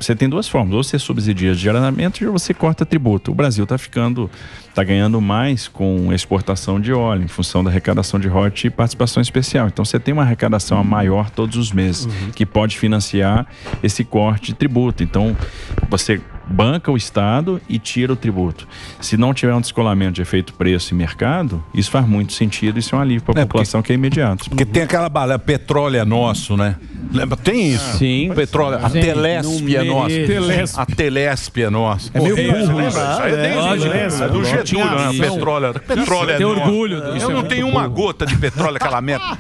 você tem duas formas: ou você subsidia geralmente ou você corta tributo. O Brasil está ganhando mais com exportação de óleo, em função da arrecadação de royalties e participação especial. Então você tem uma arrecadação maior todos os meses, que pode financiar esse corte de tributo. Então você banca o Estado e tira o tributo. Se não tiver um descolamento de efeito preço e mercado, isso faz muito sentido, isso é um alívio para a população que é imediato. Porque tem aquela bala, petróleo é nosso, né? Lembra? Tem isso. Sim. Petróleo, a Telesp é nossa. A Telesp é nossa. É meio burro. É do Getúlio, né? Petróleo é nosso. Tem orgulho. Eu não tenho uma gota de petróleo, aquela merda.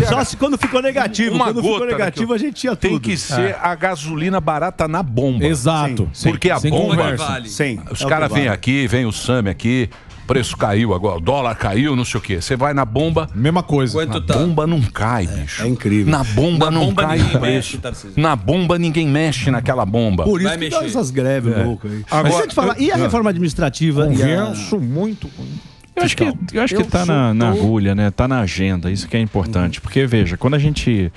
Só se quando ficou negativo. Quando ficou negativo, a gente tinha tudo. Tem que ser a gasolina barata na bomba. Exato. Porque a bomba... Sim. Os caras vêm aqui, vem o Sami aqui, preço caiu agora, o dólar caiu, não sei o quê. Você vai na bomba... Mesma coisa. Na bomba não cai, bicho. É incrível. Na bomba não cai o preço. Na bomba ninguém mexe naquela bomba. Por isso que dá essas greves loucas aí. Agora, Mas deixa eu te falar, e a reforma administrativa? Muito ruim. Eu acho que tá na agulha, né? Tá na agenda, isso que é importante. Porque, veja, quando a gente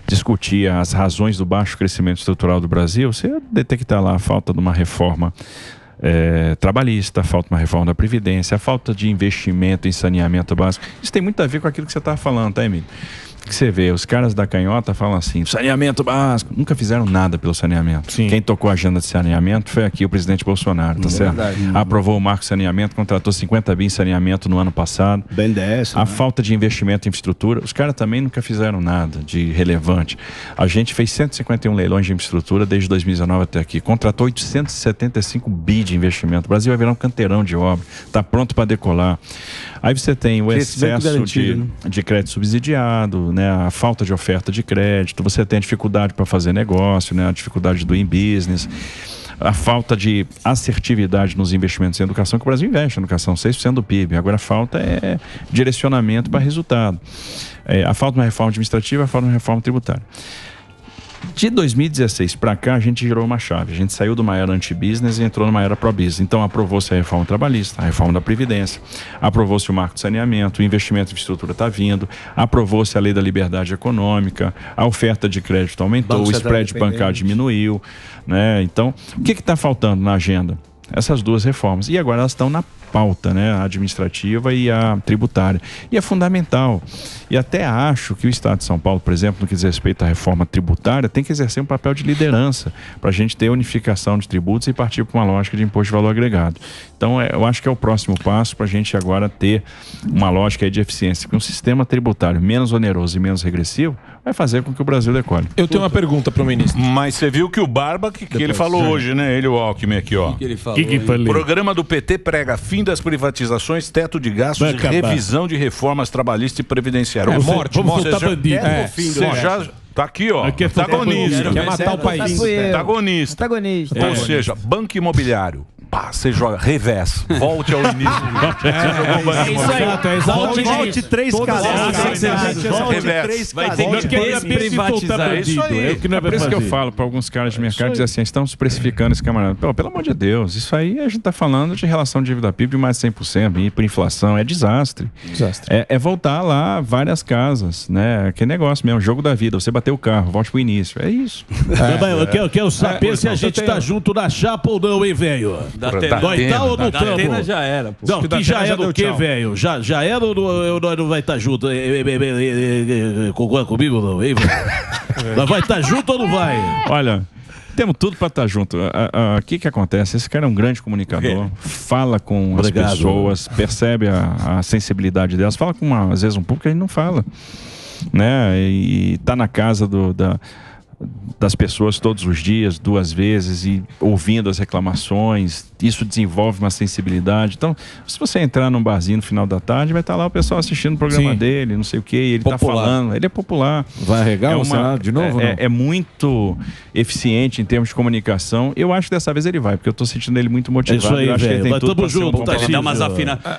discutia as razões do baixo crescimento estrutural do Brasil, você ia detectar lá a falta de uma reforma trabalhista, a falta de uma reforma da Previdência, a falta de investimento em saneamento básico. Isso tem muito a ver com aquilo que você estava falando, tá, Emílio? Que você vê, os caras da canhota falam assim, saneamento básico, nunca fizeram nada pelo saneamento. Sim. Quem tocou a agenda de saneamento foi aqui o presidente Bolsonaro, tá certo? Aprovou o marco de saneamento, contratou 50 bi em saneamento no ano passado. Bem dessa. A falta de investimento em infraestrutura, os caras também nunca fizeram nada de relevante. A gente fez 151 leilões de infraestrutura desde 2019 até aqui, contratou 875 bi de investimento. O Brasil vai virar um canteirão de obra, está pronto para decolar. Aí você tem o excesso de crédito subsidiado, né, a falta de oferta de crédito, você tem a dificuldade para fazer negócio, né, a dificuldade do in-business, a falta de assertividade nos investimentos em educação, que o Brasil investe em educação, 6% do PIB. Agora a falta é direcionamento para resultado. A falta de uma reforma administrativa, a falta de uma reforma tributária. De 2016 para cá, a gente girou uma chave. A gente saiu de uma era anti-business e entrou numa era pro-business. Então, aprovou-se a reforma trabalhista, a reforma da Previdência, aprovou-se o marco de saneamento, o investimento em infraestrutura está vindo, aprovou-se a lei da liberdade econômica, a oferta de crédito aumentou, o spread bancário diminuiu, né? Então, o que está faltando na agenda? Essas duas reformas. E agora elas estão na pauta, né? A administrativa e a tributária. E é fundamental. E até acho que o Estado de São Paulo, por exemplo, no que diz respeito à reforma tributária, tem que exercer um papel de liderança para a gente ter unificação de tributos e partir para uma lógica de imposto de valor agregado. Então, eu acho que é o próximo passo para a gente agora ter uma lógica aí de eficiência, porque um sistema tributário menos oneroso e menos regressivo vai fazer com que o Brasil decole. Eu tenho uma pergunta para o ministro. Mas você viu que o Barba, que ele falou hoje, né? Ele, o Alckmin aqui, ó. O que ele falou? O programa do PT prega fim das privatizações, teto de gastos e revisão de reformas trabalhistas e previdenciárias. Vamos voltar bandido. Você já... Tá aqui, ó. Antagonista. Quer matar o país. Antagonista. Ou seja, banco imobiliário. Pá, você joga revés. Volte ao início. Volte 3 casas. Revés. Vai ter que desprivatizar. Isso aí. É por isso que eu falo para alguns caras de mercado, dizer assim, estamos precificando esse camarada. Pelo amor de Deus, isso aí a gente está falando de relação de dívida PIB de mais de 100%, e por inflação, é desastre. É voltar lá várias casas, né? Que negócio mesmo, jogo da vida. Você bateu o carro, volte pro início. É isso. Eu quero saber se a gente tá junto na chapa ou não, hein, velho? Nós tá ou não estamos? Atena já era. Pô. Não, que já era o quê, velho? Já era ou nós não vai estar junto? Concorda comigo ou não, hein, velho? Nós vai estar junto ou não vai? Olha... Temos tudo para estar junto. O que acontece? Esse cara é um grande comunicador, fala com as pessoas, percebe a sensibilidade delas, fala com, às vezes, um público que a gente não fala, né? E tá na casa das pessoas todos os dias, 2 vezes, e ouvindo as reclamações, isso desenvolve uma sensibilidade. Então, se você entrar num barzinho no final da tarde, vai estar lá o pessoal assistindo o programa dele, não sei o que, e ele está falando, ele é popular. Vai arregar o Senado de novo? É muito eficiente em termos de comunicação. Eu acho que dessa vez ele vai, porque eu estou sentindo ele muito motivado. Isso aí, eu acho que ele tem tudo para ser um bom Ele dá umas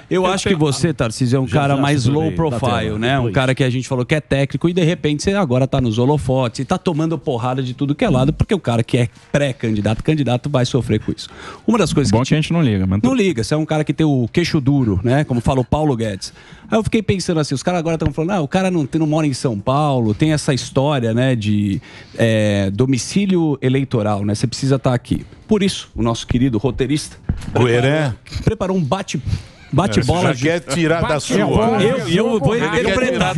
Eu acho que você, Tarcísio, é um cara mais low profile, né? Um cara que a gente falou que é técnico e de repente você agora está nos holofotes e está tomando porrada de tudo que é lado, porque o cara que é candidato vai sofrer com isso. Uma das coisas que a gente não liga. Mas não liga, você é um cara que tem o queixo duro, né? Como fala o Paulo Guedes. Aí eu fiquei pensando assim, os caras agora estão falando, o cara não mora em São Paulo, tem essa história, né, de domicílio eleitoral, né? Você precisa estar aqui. Por isso, o nosso querido roteirista preparou um Bate-bola. Já quer tirar da sua. Eu vou interpretar.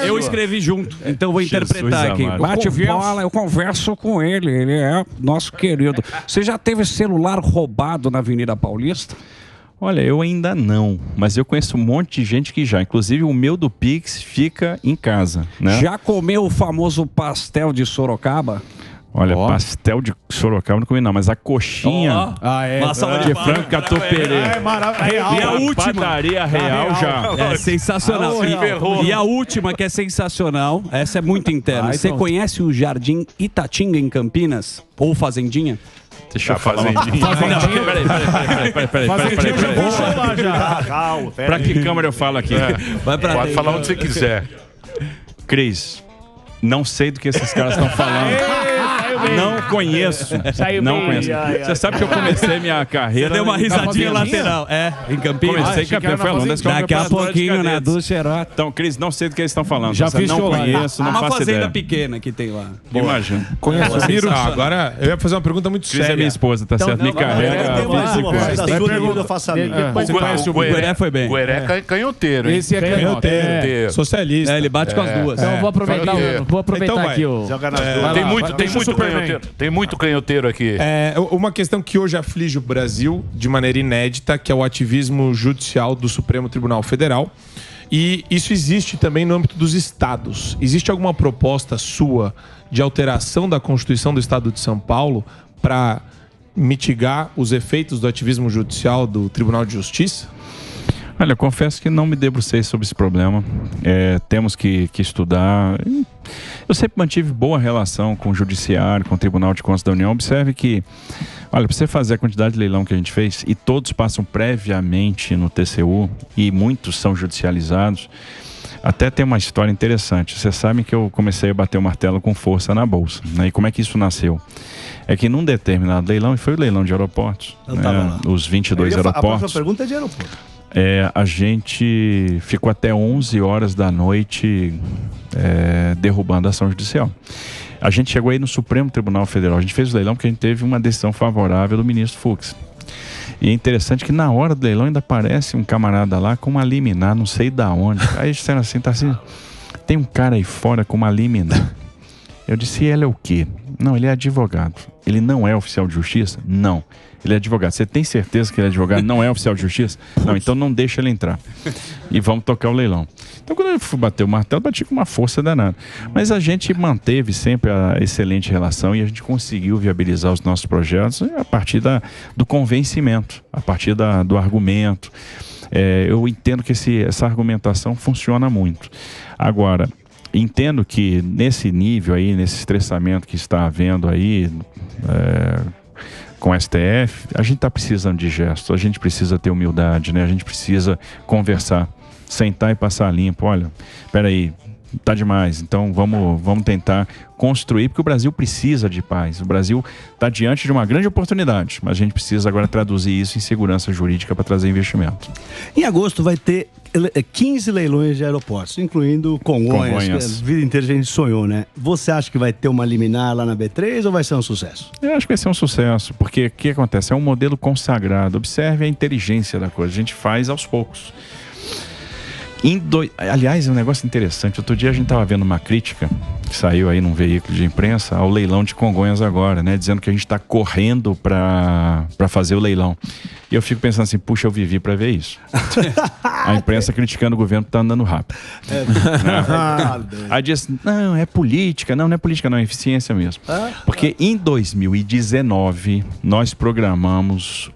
Eu escrevi junto, então vou interpretar aqui. Bate-bola, eu converso com ele. Ele é nosso querido. Você já teve celular roubado na Avenida Paulista? Olha, eu ainda não, mas eu conheço um monte de gente que já. Inclusive o meu do Pix fica em casa, né? Já comeu o famoso pastel de Sorocaba? Olha, pastel de Sorocaba não comi não, mas a coxinha de frango catupiry. E a última? Padaria Real já. É sensacional. E a última que é sensacional, essa é muito interna. Você conhece o Jardim Itatinga em Campinas? Ou Fazendinha? Deixa eu falar. Peraí. Pra que câmera eu falo aqui? Pode falar onde você quiser. Cris, não sei do que esses caras estão falando. Não conheço. Não conheço. Você sabe que eu comecei minha carreira. Deu uma risadinha lateral. Em Campinas. Comecei em Campinas. Daqui a pouquinho na Dulcerota. Então, Cris, não sei do que eles estão falando. Já fiz não conheço, não uma faço fazenda ideia. pequena que tem lá. Imagina. Conheço o Miro. Agora, eu ia fazer uma pergunta muito Cris séria. é minha esposa, tá certo? Me carrega. O Gueré foi bem. O Gueré é canhoteiro, hein? Esse é canhoteiro. Socialista. Ele bate com as duas. Então, vou aproveitar aqui o... Tem muito canhoteiro aqui. Uma questão que hoje aflige o Brasil de maneira inédita, que é o ativismo judicial do Supremo Tribunal Federal. E isso existe também no âmbito dos estados. Existe alguma proposta sua de alteração da Constituição do Estado de São Paulo para mitigar os efeitos do ativismo judicial do Tribunal de Justiça? Olha, eu confesso que não me debrucei sobre esse problema. Temos que estudar. Eu sempre mantive boa relação com o Judiciário, com o Tribunal de Contas da União. Observe que, olha, para você fazer a quantidade de leilão que a gente fez, e todos passam previamente no TCU, e muitos são judicializados, até tem uma história interessante. Vocês sabem que eu comecei a bater o martelo com força na Bolsa, né? E como é que isso nasceu? É que num determinado leilão, e foi o leilão de aeroportos, os 22 aeroportos. A próxima pergunta é de aeroporto. A gente ficou até 11 horas da noite derrubando a ação judicial. A gente chegou aí no Supremo Tribunal Federal. A gente fez o leilão porque a gente teve uma decisão favorável do ministro Fux. E é interessante que na hora do leilão ainda aparece um camarada lá com uma liminar, não sei da onde. Aí eles disseram assim, tá assim, tem um cara aí fora com uma liminar. Eu disse, ele é o quê? Não, ele é advogado. Ele não é oficial de justiça? Não. Ele é advogado. Você tem certeza que ele é advogado? Não é oficial de justiça? Não, então não deixa ele entrar. E vamos tocar o leilão. Então quando eu fui bater o martelo, bati com uma força danada. Mas a gente manteve sempre a excelente relação e a gente conseguiu viabilizar os nossos projetos a partir do convencimento, a partir do argumento. Eu entendo que essa argumentação funciona muito. Agora, entendo que nesse nível aí, nesse estressamento que está havendo aí, com o STF, a gente está precisando de gestos, a gente precisa ter humildade, né? A gente precisa conversar, sentar e passar limpo. Olha, peraí, tá demais, então vamos tentar construir, porque o Brasil precisa de paz. O Brasil está diante de uma grande oportunidade, mas a gente precisa agora traduzir isso em segurança jurídica para trazer investimento. Em agosto vai ter 15 leilões de aeroportos, incluindo Congonhas. A vida inteira a gente sonhou, né? Você acha que vai ter uma liminar lá na B3 ou vai ser um sucesso? Eu acho que vai ser um sucesso, porque o que acontece? É um modelo consagrado. Observe a inteligência da coisa. A gente faz aos poucos. Aliás, é um negócio interessante. Outro dia a gente estava vendo uma crítica que saiu aí num veículo de imprensa ao leilão de Congonhas agora, né? Dizendo que a gente está correndo para fazer o leilão. E eu fico pensando assim, puxa, eu vivi para ver isso. A imprensa criticando o governo que está andando rápido. Aí diz, não é política, não é política, não, é eficiência mesmo. Porque em 2019 nós programamos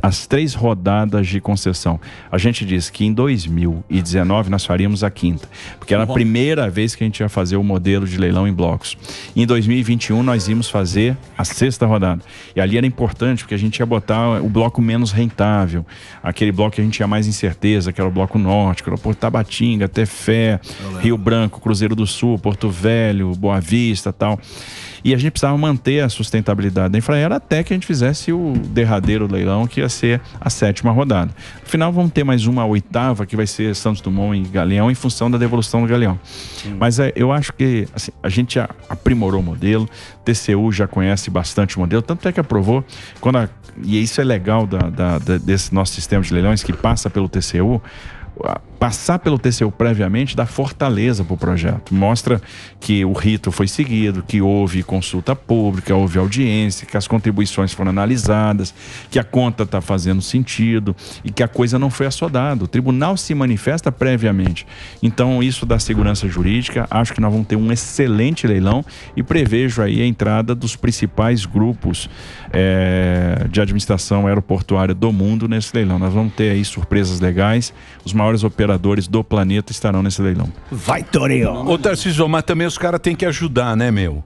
as 3 rodadas de concessão. A gente disse que em 2019 nós faríamos a 5ª, porque era a primeira vez que a gente ia fazer o modelo de leilão em blocos. Em 2021 nós íamos fazer a 6ª rodada. E ali era importante, porque a gente ia botar o bloco menos rentável, aquele bloco que a gente tinha mais incerteza, que era o bloco norte, que era o Porto Tabatinga, Tefé, Rio Branco, Cruzeiro do Sul, Porto Velho, Boa Vista, tal. E a gente precisava manter a sustentabilidade da Infraero até que a gente fizesse o derradeiro leilão, que ia ser a 7ª rodada. No final vamos ter mais uma 8ª, que vai ser Santos Dumont e Galeão, em função da devolução do Galeão. Mas eu acho que assim, a gente aprimorou o modelo, TCU já conhece bastante o modelo, tanto é que aprovou, e isso é legal desse nosso sistema de leilões, que passa pelo TCU. Passar pelo TCU previamente dá fortaleza para o projeto, mostra que o rito foi seguido, que houve consulta pública, houve audiência, que as contribuições foram analisadas, que a conta está fazendo sentido e que a coisa não foi assodada. O tribunal se manifesta previamente. Então isso dá segurança jurídica. Acho que nós vamos ter um excelente leilão e prevejo aí a entrada dos principais grupos de administração aeroportuária do mundo nesse leilão. Nós vamos ter aí surpresas legais. Os maiores operadores do planeta estarão nesse leilão. Vai, Torinho! Ô, Tarcísio, mas também os caras têm que ajudar, né, meu?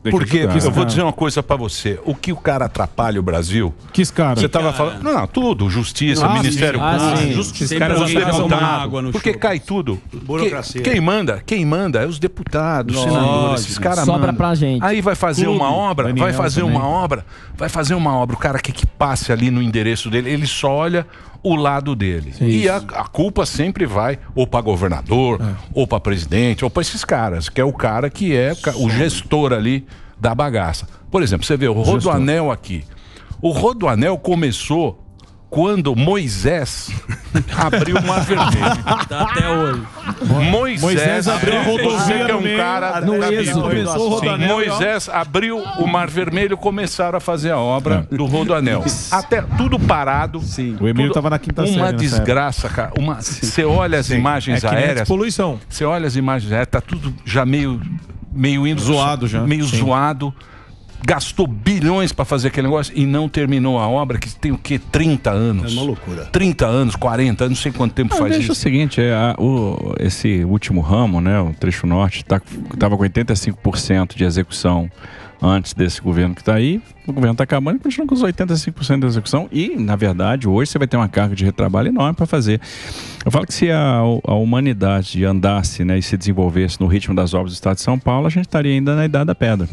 Porque eu vou dizer uma coisa pra você. O que o cara atrapalha o Brasil? Que cara? Você tava falando... Não, tudo. Justiça, Ministério Público. Justiça. Os caras deputado. Porque cai tudo. Burocracia. Quem manda é os deputados, os senadores. Esses caras mandam. Sobra pra gente. Aí vai fazer uma obra, vai fazer uma obra. O cara que passe ali no endereço dele, ele só olha o lado dele. E a culpa sempre vai ou para governador, ou para presidente, ou para esses caras, que é o cara que é o gestor ali da bagaça. Por exemplo, você vê o Rodoanel aqui. O Rodoanel começou quando Moisés abriu o Mar Vermelho. Tá até hoje. Moisés abriu a rodovia que é um cara no Êxodo. Moisés abriu o Mar Vermelho, começaram a fazer a obra do Rodoanel. Até tudo parado. Sim. O Emílio estava na quinta série. Uma desgraça, cara. Você olha as imagens aéreas. Poluição. Você olha as imagens aéreas, tá tudo já meio indo zoado já. Meio zoado. Gastou bilhões para fazer aquele negócio e não terminou a obra, que tem o quê? 30 anos. É uma loucura. 30 anos, 40 anos, não sei quanto tempo faz isso. O seguinte, esse último ramo, né, o trecho norte, estava com 85% de execução antes desse governo que está aí. O governo está acabando e continua com os 85% da execução e, na verdade, hoje você vai ter uma carga de retrabalho enorme para fazer. Eu falo que se a humanidade andasse, né, e se desenvolvesse no ritmo das obras do Estado de São Paulo, a gente estaria ainda na Idade da Pedra.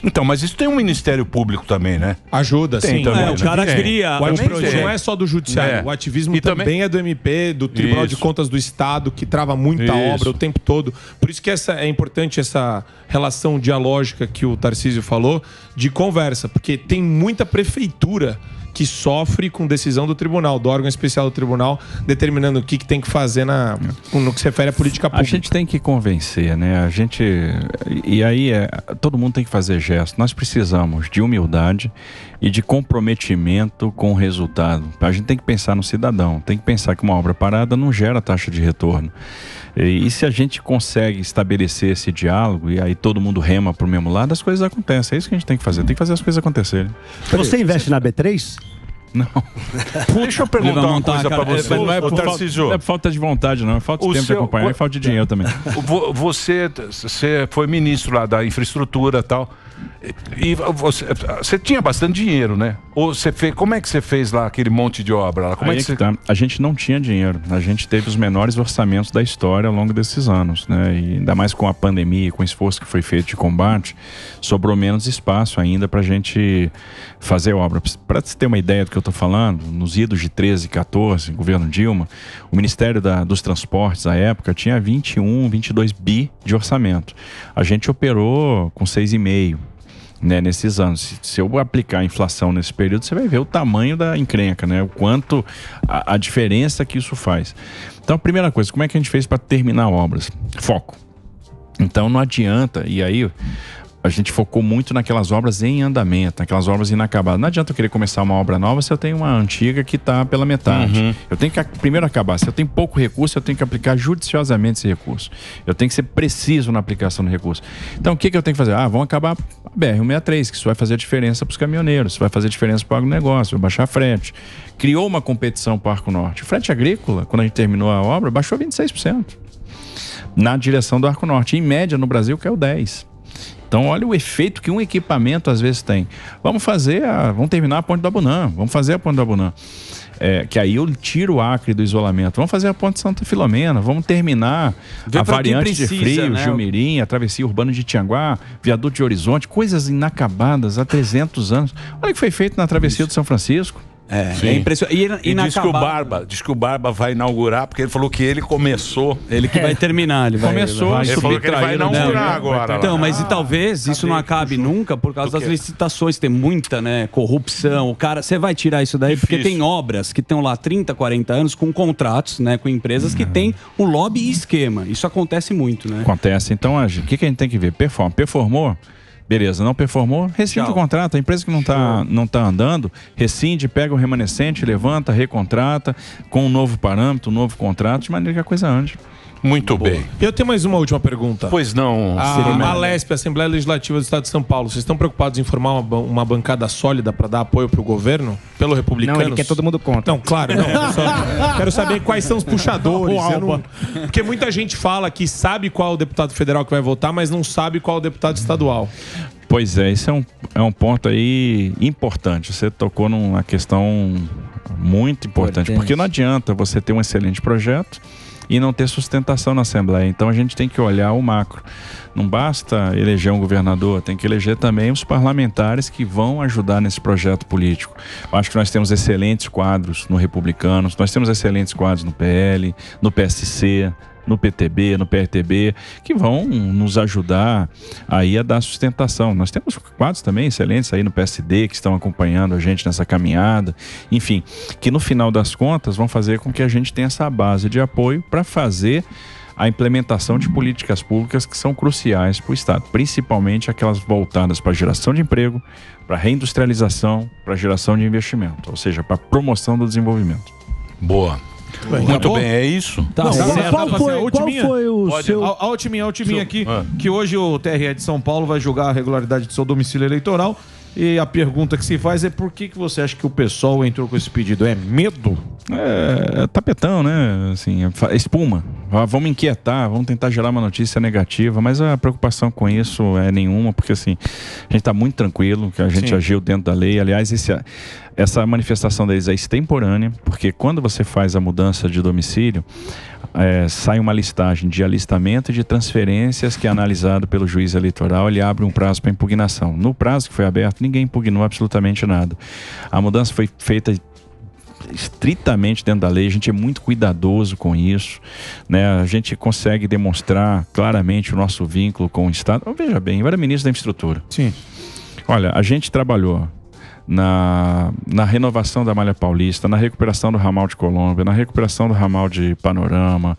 Então, mas isso tem um Ministério Público também, né? Ajuda, tem, sim. Também, o cara cria o ativismo não é só do judiciário. O ativismo também é do MP, do Tribunal de Contas do Estado, que trava muita obra o tempo todo. Por isso que é importante essa relação dialógica que o Tarcísio falou, de conversa. Porque tem muita prefeitura que sofre com decisão do tribunal, do órgão especial do tribunal, determinando o que tem que fazer no que se refere à política pública. A gente tem que convencer, né? E aí todo mundo tem que fazer gesto. Nós precisamos de humildade e de comprometimento com o resultado. A gente tem que pensar no cidadão, tem que pensar que uma obra parada não gera taxa de retorno. E se a gente consegue estabelecer esse diálogo e aí todo mundo rema para o mesmo lado, as coisas acontecem. É isso que a gente tem que fazer, tem que fazer as coisas acontecerem. Você investe na B3? Não. Deixa eu perguntar uma coisa pra você. Não é falta de vontade, não. É falta de tempo de acompanhar e falta de dinheiro também. Você foi ministro lá da infraestrutura e tal. E você tinha bastante dinheiro, né? Ou como é que você fez lá aquele monte de obra lá? A gente não tinha dinheiro. A gente teve os menores orçamentos da história ao longo desses anos, né? E ainda mais com a pandemia, com o esforço que foi feito de combate, sobrou menos espaço ainda pra gente fazer obra. Pra você ter uma ideia do que eu tô falando, nos idos de 13 e 14, governo Dilma, o Ministério dos Transportes, à época, tinha 21, 22 bi de orçamento. A gente operou com 6,5. Né, nesses anos. Se eu aplicar a inflação nesse período, você vai ver o tamanho da encrenca, né? O quanto a diferença que isso faz. Então, a primeira coisa, como é que a gente fez para terminar obras? Foco. Então, não adianta, e aí a gente focou muito naquelas obras em andamento, naquelas obras inacabadas. Não adianta eu querer começar uma obra nova se eu tenho uma antiga que está pela metade. Eu tenho que primeiro acabar. Se eu tenho pouco recurso, eu tenho que aplicar judiciosamente esse recurso. Eu tenho que ser preciso na aplicação do recurso. Então, o que eu tenho que fazer? Vamos acabar a BR-163, que isso vai fazer diferença para os caminhoneiros, isso vai fazer diferença para o agronegócio, vai baixar frete. Criou uma competição para o Arco Norte. O frete agrícola, quando a gente terminou a obra, baixou 26%. Na direção do Arco Norte. Em média, no Brasil, caiu 10%. Então, olha o efeito que um equipamento às vezes tem. Vamos terminar a Ponte do Abunã. Vamos fazer a Ponte do Abunã. que aí eu tiro o Acre do isolamento. Vamos fazer a ponte Santa Filomena, vamos terminar a variante de Frio, né? Gilmirim, a travessia urbana de Tianguá, viaduto de Horizonte, coisas inacabadas há 300 anos. Olha o que foi feito na travessia do São Francisco. É impressionante. E diz que o Barba vai inaugurar, porque ele falou que ele começou. Ele que vai terminar. Ele falou que ele vai inaugurar agora. Então, mas e talvez isso não acabe nunca por causa das licitações. Tem muita, né, corrupção. O cara, você vai tirar isso daí porque tem obras que estão lá 30, 40 anos com contratos, né, com empresas que tem um lobby e esquema. Isso acontece muito, né? Acontece. Então, o que a gente tem que ver? Performou? Beleza, não performou, rescinde o contrato. A empresa que não tá andando, rescinde, pega o remanescente, levanta, recontrata, com um novo parâmetro, um novo contrato, de maneira que a coisa ande. Muito bem. Eu tenho mais uma última pergunta. Pois não. A Alesp, a Assembleia Legislativa do Estado de São Paulo, vocês estão preocupados em formar uma bancada sólida para dar apoio para o governo? Pelo Republicanos? Não, ele quer todo mundo contra. Não, claro, não. Quero saber quais são os puxadores. Porque muita gente fala que sabe qual é o deputado federal que vai votar, mas não sabe qual é o deputado estadual. Pois é, isso é um ponto aí importante. Você tocou numa questão muito importante. Porque não adianta você ter um excelente projeto e não ter sustentação na Assembleia. Então a gente tem que olhar o macro. Não basta eleger um governador, tem que eleger também os parlamentares que vão ajudar nesse projeto político. Eu acho que nós temos excelentes quadros no Republicanos, nós temos excelentes quadros no PL, no PSC, no PTB, no PRTB, que vão nos ajudar aí a dar sustentação. Nós temos quadros também excelentes aí no PSD que estão acompanhando a gente nessa caminhada, enfim, que no final das contas vão fazer com que a gente tenha essa base de apoio para fazer a implementação de políticas públicas que são cruciais para o Estado, principalmente aquelas voltadas para a geração de emprego, para a reindustrialização, para a geração de investimento, ou seja, para a promoção do desenvolvimento. Boa. Muito bem, é isso? Qual foi o seu... A ultiminha aqui, que hoje o TRE de São Paulo vai julgar a regularidade do seu domicílio eleitoral. E a pergunta que se faz é por que você acha que o PSOL entrou com esse pedido? É medo? É tapetão, né? Assim, espuma. Vamos inquietar, vamos tentar gerar uma notícia negativa, mas a preocupação com isso é nenhuma, porque assim, a gente está muito tranquilo, que a gente agiu dentro da lei. Aliás, essa manifestação deles é extemporânea, porque quando você faz a mudança de domicílio, sai uma listagem de alistamento e de transferências que é analisado pelo juiz eleitoral, ele abre um prazo para impugnação. No prazo que foi aberto, ninguém impugnou absolutamente nada. A mudança foi feita estritamente dentro da lei, a gente é muito cuidadoso com isso, né? A gente consegue demonstrar claramente o nosso vínculo com o Estado. Veja bem, eu era ministro da Infraestrutura. Sim. Olha, a gente trabalhou na renovação da Malha Paulista, na recuperação do ramal de Colômbia, na recuperação do ramal de Panorama,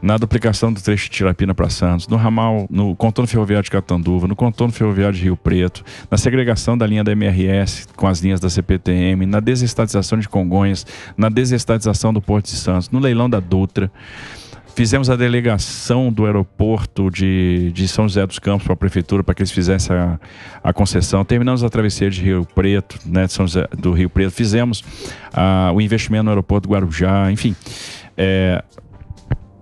na duplicação do trecho de Tirapina para Santos, no contorno ferroviário de Catanduva, no contorno ferroviário de Rio Preto, na segregação da linha da MRS com as linhas da CPTM, na desestatização de Congonhas, na desestatização do Porto de Santos, no leilão da Dutra. Fizemos a delegação do aeroporto de São José dos Campos para a prefeitura, para que eles fizessem a concessão. Terminamos a travessia de Rio Preto, né, de São José do Rio Preto. Fizemos o investimento no aeroporto do Guarujá, enfim.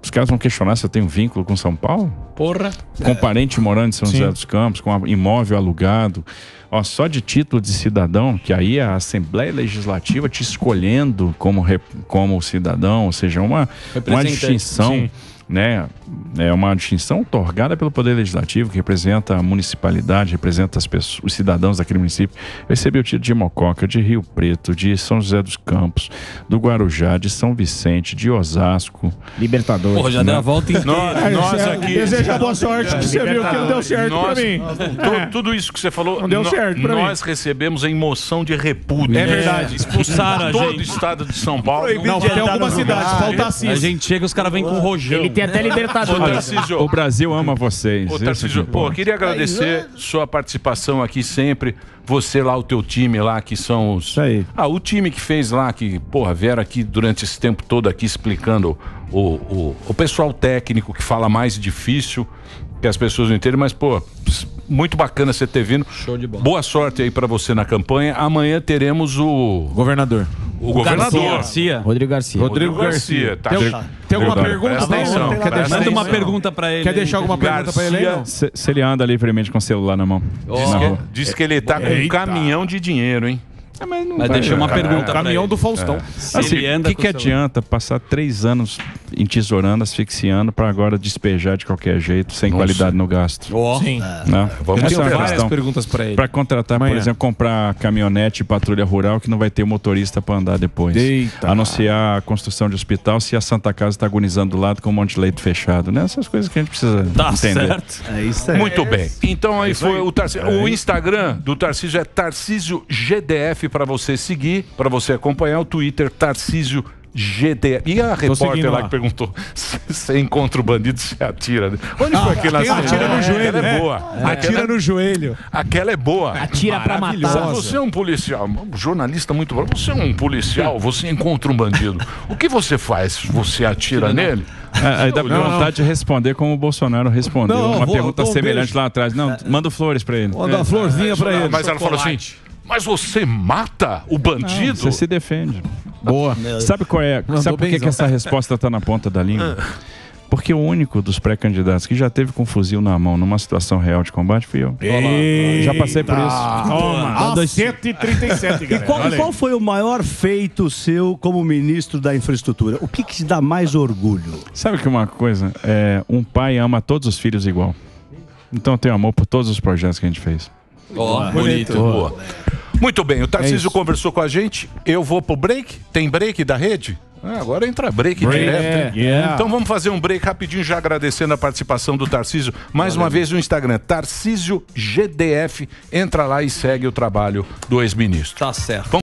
Os caras vão questionar se eu tenho vínculo com São Paulo? Porra! Com parente morando em São José dos Campos, com imóvel alugado. Só de título de cidadão, que aí a Assembleia Legislativa te escolhendo como cidadão, ou seja, uma distinção, né? É uma distinção otorgada pelo Poder Legislativo, que representa a municipalidade, representa os cidadãos daquele município. Eu recebi o título de Mococa, de Rio Preto, de São José dos Campos, do Guarujá, de São Vicente, de Osasco. Libertadores. Porra, já deu a volta inteira. Nós aqui... Deseja boa sorte, que você viu que não deu certo pra mim. Tudo isso que você falou, não deu certo pra mim. Nós recebemos em moção de repúdio. É verdade. Expulsaram a gente. Todo o estado de São Paulo. Não, tem algumas cidades, falta assim. A gente chega, os caras vêm com rojão. Ele tem até Libertadores. O Brasil ama vocês. Tarcísio, queria agradecer sua participação aqui sempre. Você lá, o teu time lá, que são os... Isso aí. O time que fez lá, que, vieram aqui durante esse tempo todo aqui explicando o pessoal técnico que fala mais difícil, que as pessoas não entendem, mas, muito bacana você ter vindo. Show de bola. Boa sorte aí pra você na campanha. Amanhã teremos o governador. O governador. Rodrigo Garcia. Tá. Tem alguma pergunta? Manda uma pergunta pra ele. Quer deixar alguma pergunta pra ele aí? Se ele anda livremente com o celular na mão. Diz que ele tá com um caminhão de dinheiro, hein? Mas deixa uma pergunta. Caminhão do Faustão. Assim, o que adianta passar 3 anos entesourando, asfixiando, para agora despejar de qualquer jeito, sem qualidade no gasto? Sim. Vamos ter várias perguntas para ele. Para contratar, por exemplo, comprar caminhonete e patrulha rural que não vai ter motorista para andar depois. Anunciar a construção de hospital se a Santa Casa está agonizando do lado com um monte de leito fechado, né? Essas coisas que a gente precisa entender. Certo. É isso aí. Muito bem. Então aí foi o Tarcísio. O Instagram do Tarcísio é Tarcísio GDF para você seguir, para você acompanhar. O Twitter Tarcísio GDF. E a repórter lá que perguntou: você encontra o bandido, você atira. Onde foi aquele atira no joelho. Aquela é boa. Atira no joelho. Aquela é boa. Atira pra matar. Você é um policial, um jornalista muito bom. Você é um policial, você encontra um bandido. O que você faz? Você atira nele? Aí dá vontade de responder como o Bolsonaro respondeu. Uma pergunta semelhante lá atrás. Não, manda flores pra ele. Manda uma florzinha pra ele. Mas ela falou assim: mas você mata o bandido? Você se defende. Boa. Sabe qual é? Sabe por que essa resposta tá na ponta da língua? Porque o único dos pré-candidatos que já teve com um fuzil na mão numa situação real de combate fui eu. Já passei por isso. Toma. 137, galera. E qual foi o maior feito seu como ministro da infraestrutura? O que te dá mais orgulho? Sabe que uma coisa? Um pai ama todos os filhos igual. Então eu tenho amor por todos os projetos que a gente fez. Bonito. Boa. Muito bem, o Tarcísio conversou com a gente. Eu vou pro break. Tem break da rede? Agora entra break direto. Então vamos fazer um break rapidinho, já agradecendo a participação do Tarcísio. Mais uma vez no Instagram, Tarcísio GDF. Entra lá e segue o trabalho do ex-ministro. Tá certo.